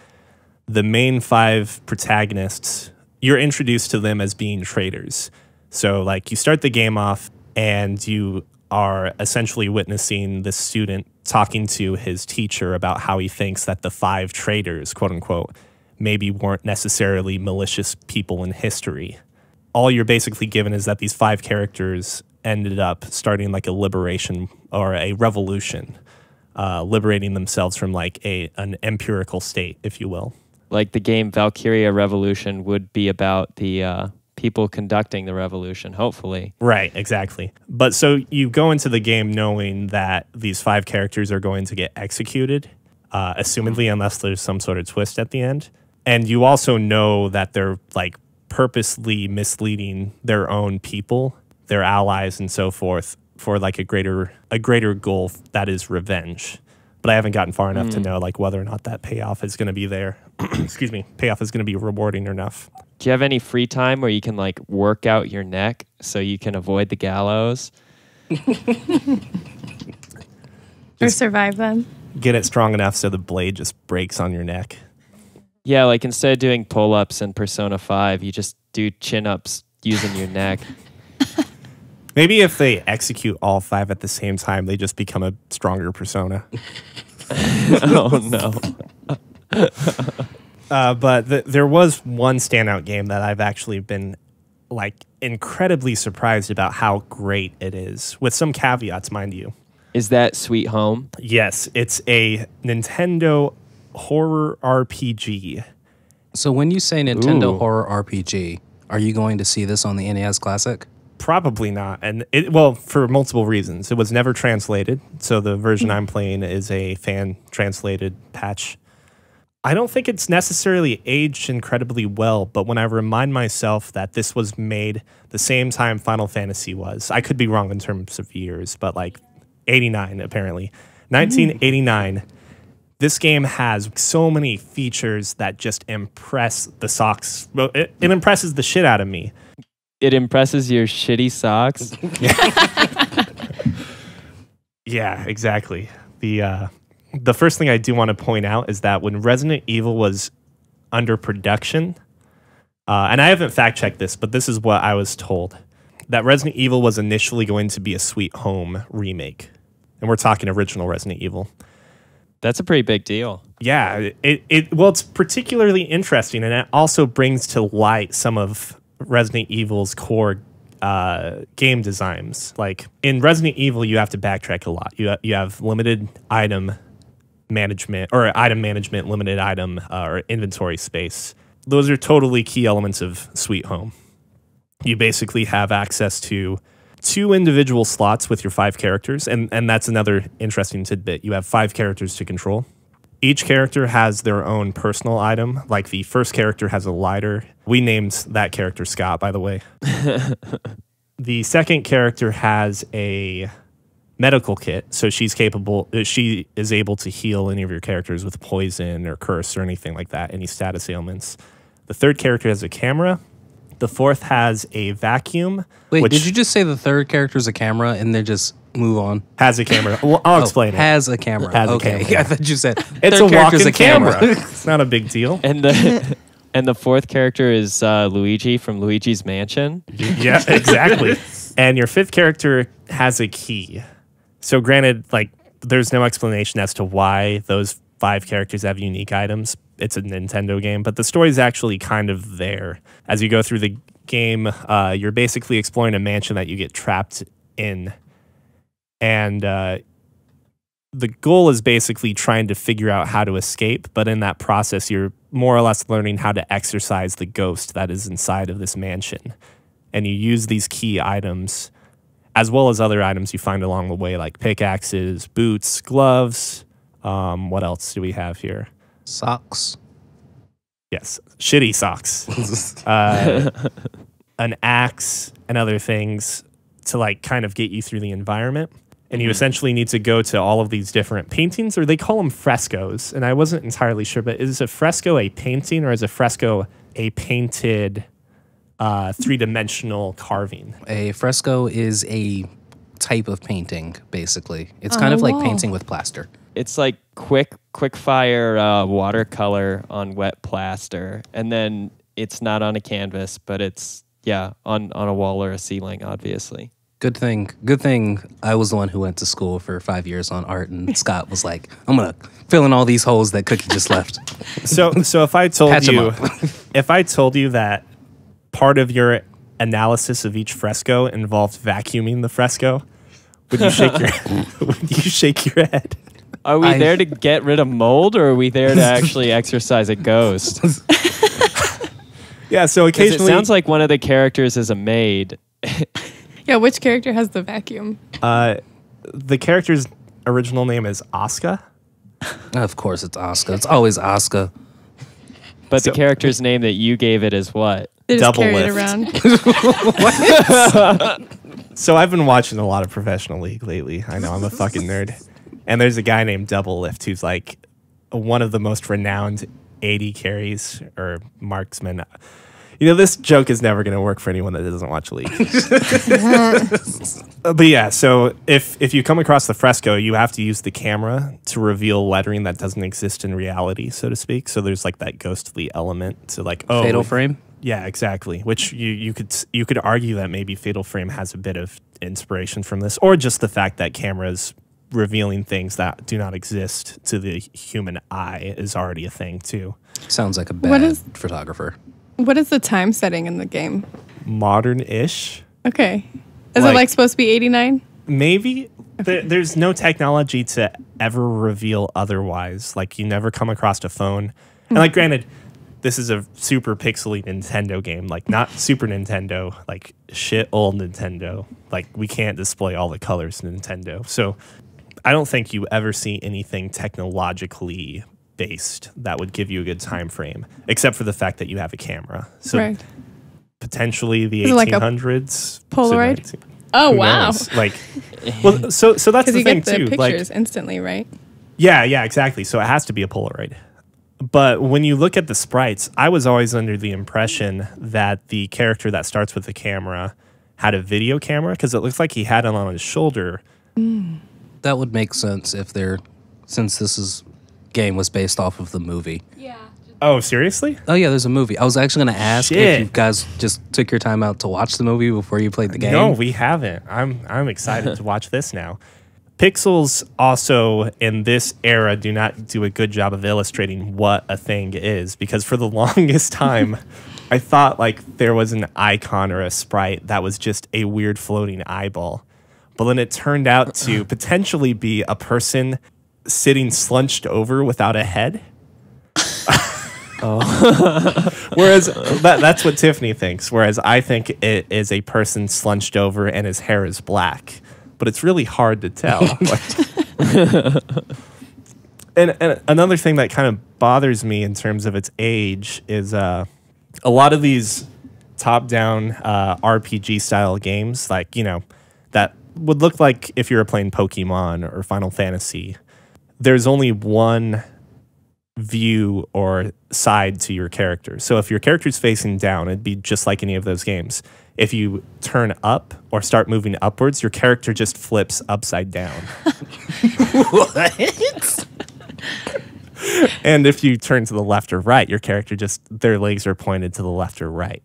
the main 5 protagonists, you're introduced to them as being traitors. So like you start the game off and you are essentially witnessing this student talking to his teacher about how he thinks that the 5 traitors, quote unquote, maybe weren't necessarily malicious people in history. All you're basically given is that these 5 characters ended up starting like a liberation or a revolution, liberating themselves from like an empirical state, if you will. Like the game Valkyria Revolution would be about the people conducting the revolution, hopefully. Right, exactly. But so you go into the game knowing that these 5 characters are going to get executed, assumedly, unless there's some sort of twist at the end. And you also know that they're like purposely misleading their own people, their allies, and so forth, for like a greater goal that is revenge. But I haven't gotten far enough to know like whether or not that payoff is going to be there. Excuse me, payoff is going to be rewarding enough. Do you have any free time where you can like work out your neck so you can avoid the gallows? Or survive them. Get it strong enough so the blade just breaks on your neck. Yeah, like instead of doing pull-ups in Persona 5, you just do chin-ups using your neck. Maybe if they execute all 5 at the same time, they just become a stronger persona. Oh, no. But there was one standout game that I've actually been like incredibly surprised about how great it is, with some caveats, mind you. Is that Sweet Home? Yes, it's a Nintendo horror RPG. So when you say Nintendo Ooh. horror RPG, are you going to see this on the NES Classic? Probably not. And well, for multiple reasons. It was never translated. So the version I'm playing is a fan translated patch. I don't think it's necessarily aged incredibly well, but when I remind myself that this was made the same time Final Fantasy was, I could be wrong in terms of years, but like 89 apparently. 1989. This game has so many features that just impress the socks. Well, it impresses the shit out of me. It impresses your shitty socks? Yeah, exactly. The first thing I do want to point out is that when Resident Evil was under production, and I haven't fact-checked this, but this is what I was told, that Resident Evil was initially going to be a Sweet Home remake. And we're talking original Resident Evil. That's a pretty big deal. Yeah, it's particularly interesting, and it also brings to light some of Resident Evil's core game designs. Like in Resident Evil, you have to backtrack a lot. You have limited item management, limited item or inventory space. Those are totally key elements of Sweet Home. You basically have access to 2 individual slots with your 5 characters, and that's another interesting tidbit. You have 5 characters to control. Each character has their own personal item. Like the first character has a lighter. We named that character Scott, by the way. The second character has a medical kit, so she is able to heal any of your characters with poison or curse or anything like that, any status ailments. The third character has a camera. The fourth has a vacuum. Wait, did you just say the third character is a camera and then just move on? Has a camera. Well, I'll explain it. Has a camera. Has a okay. camera. I thought you said It's third a character's walking camera. It's not a big deal. And the fourth character is Luigi from Luigi's Mansion. Yeah, exactly. And your fifth character has a key. So granted, like, there's no explanation as to why those 5 characters have unique items. It's a Nintendo game, but the story is actually kind of there. As you go through the game, you're basically exploring a mansion that you get trapped in. And the goal is basically trying to figure out how to escape, but in that process, you're more or less learning how to exorcise the ghost that is inside of this mansion. And you use these key items, as well as other items you find along the way, like pickaxes, boots, gloves. What else do we have here? Socks. Yes, shitty socks. An axe and other things to like kind of get you through the environment. And you essentially need to go to all of these different paintings, or they call them frescoes. And I wasn't entirely sure, but is a fresco a painting, or is a fresco a painted 3-dimensional carving? A fresco is a type of painting, basically. It's kind of like painting with plaster. It's like quick fire watercolor on wet plaster, and then it's not on a canvas, but it's on a wall or a ceiling, obviously. Good thing I was the one who went to school for 5 years on art, and Scott was like, I'm gonna fill in all these holes that Cookie just left. So if I told Patch 'em you up. if I told you that part of your analysis of each fresco involved vacuuming the fresco, would you shake your head? Are we there to get rid of mold, or are we there to actually exorcise a ghost? Yeah, so 'Cause occasionally... it sounds like one of the characters is a maid. Yeah, which character has the vacuum? the character's original name is Asuka. Of course, it's Asuka. It's always Asuka. But So- the character's name that you gave it is what? They just Double carry it lift. around. So I've been watching a lot of Professional League lately. I know, I'm a fucking nerd. And there's a guy named Double Lift who's like one of the most renowned AD carries or marksmen. You know, this joke is never going to work for anyone that doesn't watch League. But yeah, so if you come across the fresco, you have to use the camera to reveal lettering that doesn't exist in reality, so to speak. So there's like that ghostly element to like, oh, Fatal Frame? yeah, exactly. Which you could argue that maybe Fatal Frame has a bit of inspiration from this, or just the fact that cameras revealing things that do not exist to the human eye is already a thing too. Sounds like a What bad is- photographer. What is the time setting in the game? Modern-ish, Okay. Is Like- it like supposed to be 89? maybe. There's no technology to ever reveal otherwise. Like you never come across a phone, and like granted, this is a super pixely Nintendo game, like not Super Nintendo, like shit old Nintendo. Like we can't display all the colors in Nintendo. So I don't think you ever see anything technologically based that would give you a good time frame, except for the fact that you have a camera. So Right. potentially the Is it like a 1800s. Polaroid? 19 Oh, who wow. knows? Like, well, so that's Because the you thing get the too. pictures Like, instantly, right? yeah, exactly. So it has to be a Polaroid. But when you look at the sprites, I was always under the impression that the character that starts with the camera had a video camera because it looks like he had it on his shoulder. That would make sense if they're, since game was based off of the movie. Oh, seriously? Oh yeah, there's a movie. I was actually going to ask Shit. if you guys just took your time out to watch the movie before you played the game. No, we haven't. I'm excited to watch this now. Pixels also in this era do not do a good job of illustrating what a thing is because for the longest time I thought like there was an icon or a sprite that was just a weird floating eyeball. But then it turned out to potentially be a person sitting slunched over without a head. Whereas that's what Tiffany thinks. Whereas I think it is a person slunched over and his hair is black. But it's really hard to tell. and another thing that kind of bothers me in terms of its age is a lot of these top-down RPG style games, like, you know, that would look like if you were playing Pokemon or Final Fantasy. There's only one view or side to your character. So if your character's facing down, it'd be just like any of those games. If you turn up or start moving upwards, your character just flips upside down. What? And if you turn to the left or right, your character just, their legs are pointed to the left or right.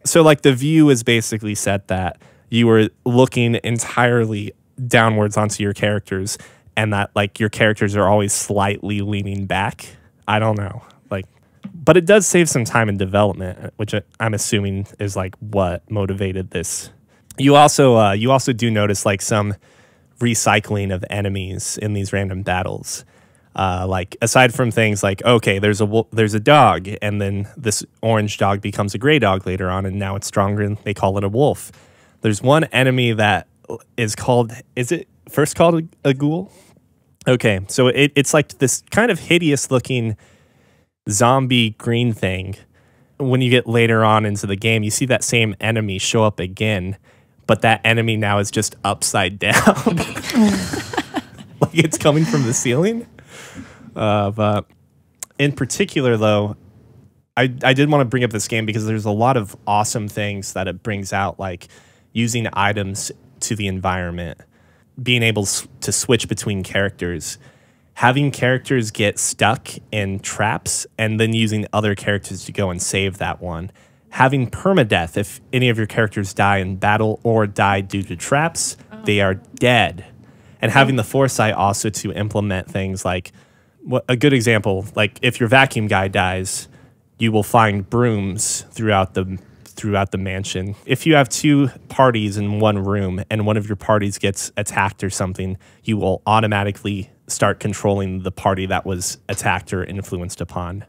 So like the view is basically set that you were looking entirely downwards onto your characters and that like your characters are always slightly leaning back. I don't know. Like, but it does save some time in development, which I'm assuming is like what motivated this. You also do notice like some recycling of enemies in these random battles. Like aside from things like, okay, there's a dog, and then this orange dog becomes a gray dog later on, and now it's stronger, and they call it a wolf. There's one enemy that is called, is it first called a ghoul? Okay, so it's like this kind of hideous looking zombie green thing. When you get later on into the game, you see that same enemy show up again, but that enemy now is just upside down. Like it's coming from the ceiling. But in particular, though, I did want to bring up this game because there's a lot of awesome things that it brings out, like using items to the environment, being able to switch between characters, having characters get stuck in traps, and then using other characters to go and save that one. Having permadeath, if any of your characters die in battle or die due to traps, they are dead. And having the foresight also to implement things like, a good example, like if your vacuum guy dies, you will find brooms throughout the mansion. If you have two parties in one room and one of your parties gets attacked or something, you will automatically start controlling the party that was attacked or influenced upon.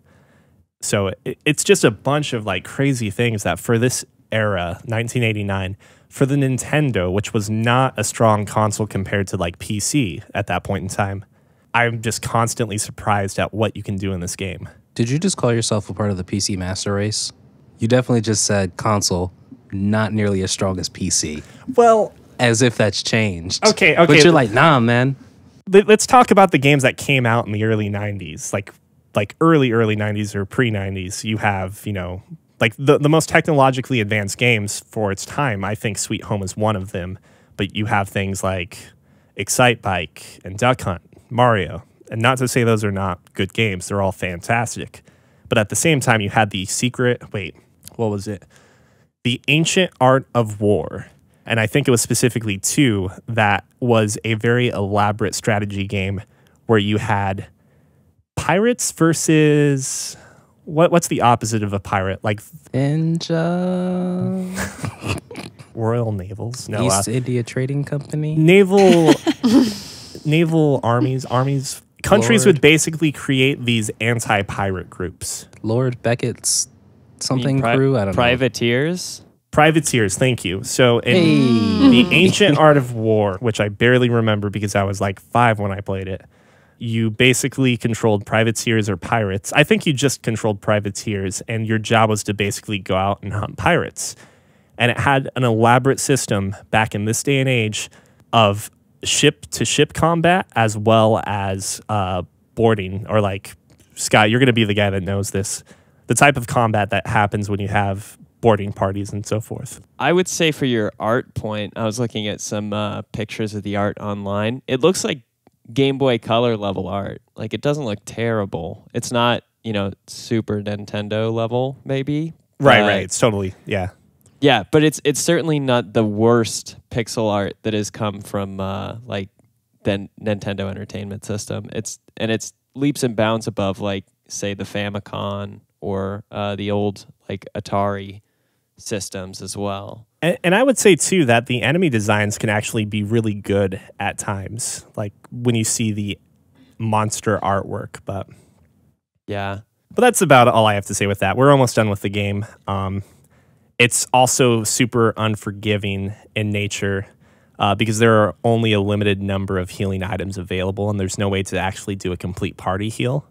So it's just a bunch of like crazy things that for this era, 1989, for the Nintendo, which was not a strong console compared to like PC at that point in time, I'm just constantly surprised at what you can do in this game. Did you just call yourself a part of the PC master race? You definitely just said console, not nearly as strong as PC. Well, as if that's changed. Okay. But you're like, nah, man. Let's talk about the games that came out in the early 90s, like early 90s or pre-90s. You have, like the most technologically advanced games for its time. I think Sweet Home is one of them. But you have things like Excite Bike and Duck Hunt, Mario. And not to say those are not good games. They're all fantastic. But at the same time, you had the what was it? The Ancient Art of War. And I think it was specifically 2 that was a very elaborate strategy game where you had pirates versus what's the opposite of a pirate? Like Royal Navals? No, East India Trading Company. Naval armies. Countries Lord. would basically create these anti-pirate groups. Lord Beckett's something crew. I don't know. Privateers, thank you. So in the Ancient Art of War, which I barely remember because I was like 5 when I played it, you basically controlled privateers or pirates. I think you just controlled privateers, and your job was to basically go out and hunt pirates. And it had an elaborate system back in this day and age of ship-to-ship combat as well as boarding, or like, Scott, you're going to be the guy that knows this, the type of combat that happens when you have boarding parties and so forth. I would say for your art point, I was looking at some pictures of the art online. It looks like Game Boy Color level art. Like, it doesn't look terrible. It's not, Super Nintendo level, maybe. Right. It's totally, yeah. Yeah, but it's certainly not the worst pixel art that has come from like the Nintendo Entertainment System. It's leaps and bounds above, like, say, the Famicom or the old like Atari systems as well. And I would say, too, that the enemy designs can actually be really good at times, like when you see the monster artwork. But yeah. But that's about all I have to say with that. We're almost done with the game. It's also super unforgiving in nature because there are only a limited number of healing items available, and there's no way to actually do a complete party heal.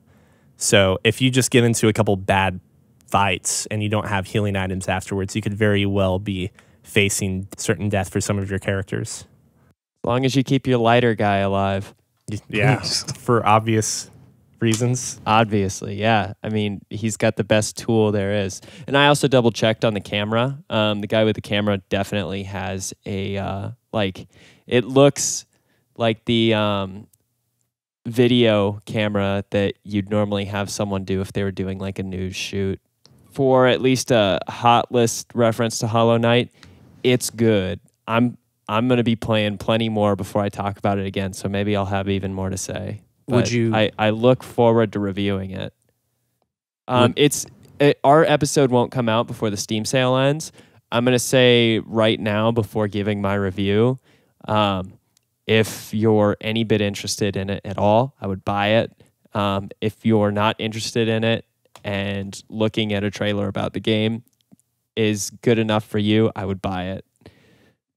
So if you just get into a couple bad fights and you don't have healing items afterwards, you could very well be facing certain death for some of your characters. As long as you keep your lighter guy alive. Yeah, for obvious reasons. Obviously, yeah. I mean, he's got the best tool there is. And I also double checked on the camera. The guy with the camera definitely has a, it looks like the video camera that you'd normally have someone do if they were doing like a news shoot. For at least a hot list reference to Hollow Knight, it's good. I'm going to be playing plenty more before I talk about it again, so maybe I'll have even more to say. But I look forward to reviewing it. Our episode won't come out before the Steam sale ends. I'm going to say right now, before giving my review, if you're any bit interested in it at all, I would buy it. If you're not interested in it and looking at a trailer about the game is good enough for you, I would buy it.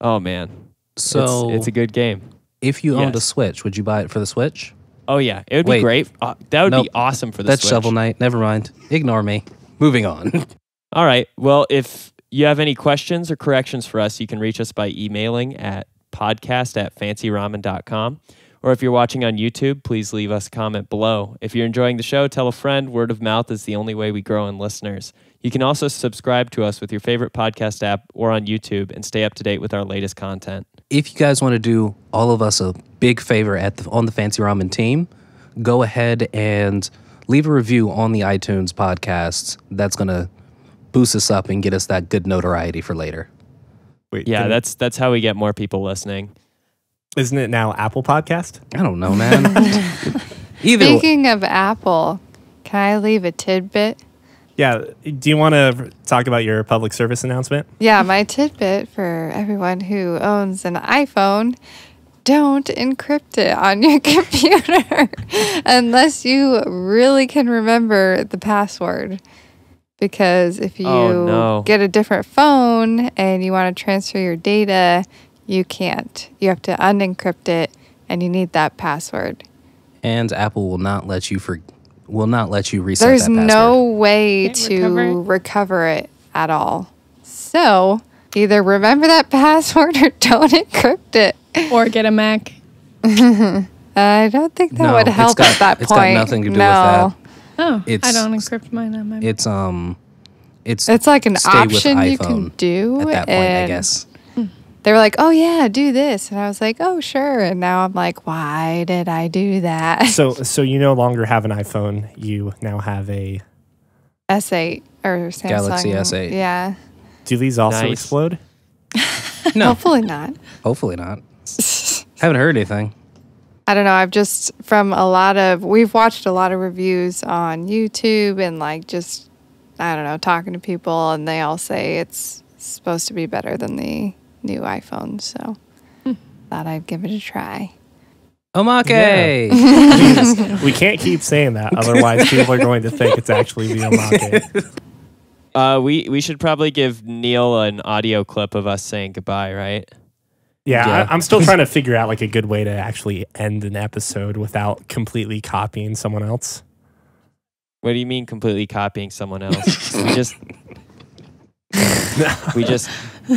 Oh, man. So it's a good game. If you owned a Switch, would you buy it for the Switch? Oh, yeah. It would be great. That would be awesome for the Switch. That's Shovel Knight. Never mind. Ignore me. Moving on. All right. Well, if you have any questions or corrections for us, you can reach us by emailing at podcast@fancyramen.com. Or if you're watching on YouTube, please leave us a comment below. If you're enjoying the show, tell a friend. Word of mouth is the only way we grow in listeners. You can also subscribe to us with your favorite podcast app or on YouTube and stay up to date with our latest content. If you guys want to do all of us a big favor on the Fancy Ramen team, go ahead and leave a review on the iTunes podcast. That's going to boost us up and get us that good notoriety for later. Wait, yeah, that's how we get more people listening. Isn't it now Apple Podcast? I don't know, man. Speaking of Apple, can I leave a tidbit? Yeah. Do you want to talk about your public service announcement? Yeah, my tidbit for everyone who owns an iPhone. don't encrypt it on your computer unless you really can remember the password. Because if you get a different phone and you want to transfer your data, you can't. You have to unencrypt it, and you need that password. And Apple will not let you reset There's that password. no way Can't to recover it at all. So either remember that password or don't encrypt it. Or get a Mac. I don't think that would help at that point. It's got nothing to do with that. Oh, I It's- don't encrypt mine on my Mac. It's like an stay with option you iPhone can do. at that point, I and guess. They were like, oh, yeah, do this. And I was like, oh, sure. And now I'm like, why did I do that? So you no longer have an iPhone. You now have a S8 or Samsung. Galaxy S8. Yeah. Do these also Nice. explode? No, Hopefully not. hopefully not. Haven't heard anything. I don't know. I've just we've watched a lot of reviews on YouTube and like just, I don't know, talking to people, and they all say it's supposed to be better than the new iPhone. So thought I'd give it a try. Omake! Please, we can't keep saying that. Otherwise, people are going to think it's actually the omake. We should probably give Neil an audio clip of us saying goodbye, right? Yeah. I'm still trying to figure out like a good way to actually end an episode without completely copying someone else. What do you mean completely copying someone else? we just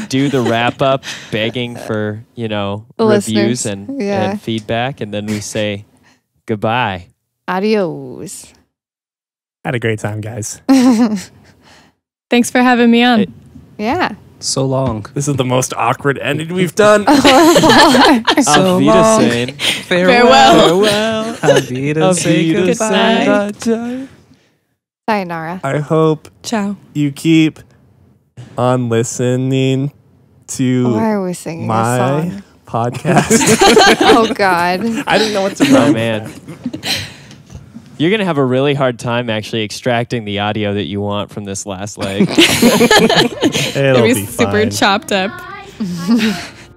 do the wrap up, begging for, The reviews listeners. and feedback, and then we say goodbye. Adios. Had a great time, guys. Thanks for having me on. Yeah. So long. This is the most awkward ending we've done. So Auf long. Wiedersehen. Farewell. Farewell. Auf Wiedersehen. Say Goodbye. goodbye. Sayonara. I hope Ciao. you keep on listening to Why are we singing my this song? podcast. Oh, God. I didn't know what to Oh, rhyme. man. You're going to have a really hard time actually extracting the audio that you want from this last leg. It'll It be was super fine. chopped up.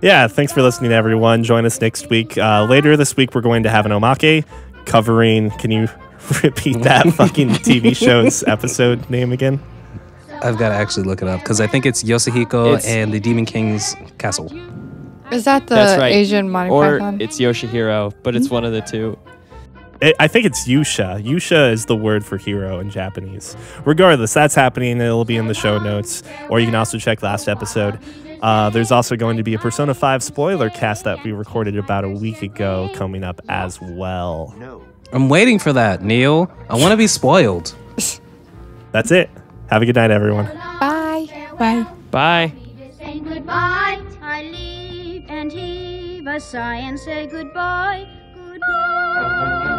Yeah, thanks for listening, everyone. Join us next week. Later this week, we're going to have an omake covering. Can you repeat that fucking TV show's episode name again? I've got to actually look it up because I think it's Yoshihiko It's- and the Demon King's castle. Is that the That's right. Asian Monty Or Python? it's Yoshihiro, but it's one of the two. I think it's Yusha. Yusha is the word for hero in Japanese. Regardless, that's happening. It'll be in the show notes. Or you can also check last episode. There's also going to be a Persona 5 spoiler cast that we recorded about a week ago coming up as well. I'm waiting for that, Neil. I want to be spoiled. That's it. Have a good night, everyone. Bye. Bye. Bye. Saying goodbye, I leave and heave a sigh and say goodbye, goodbye.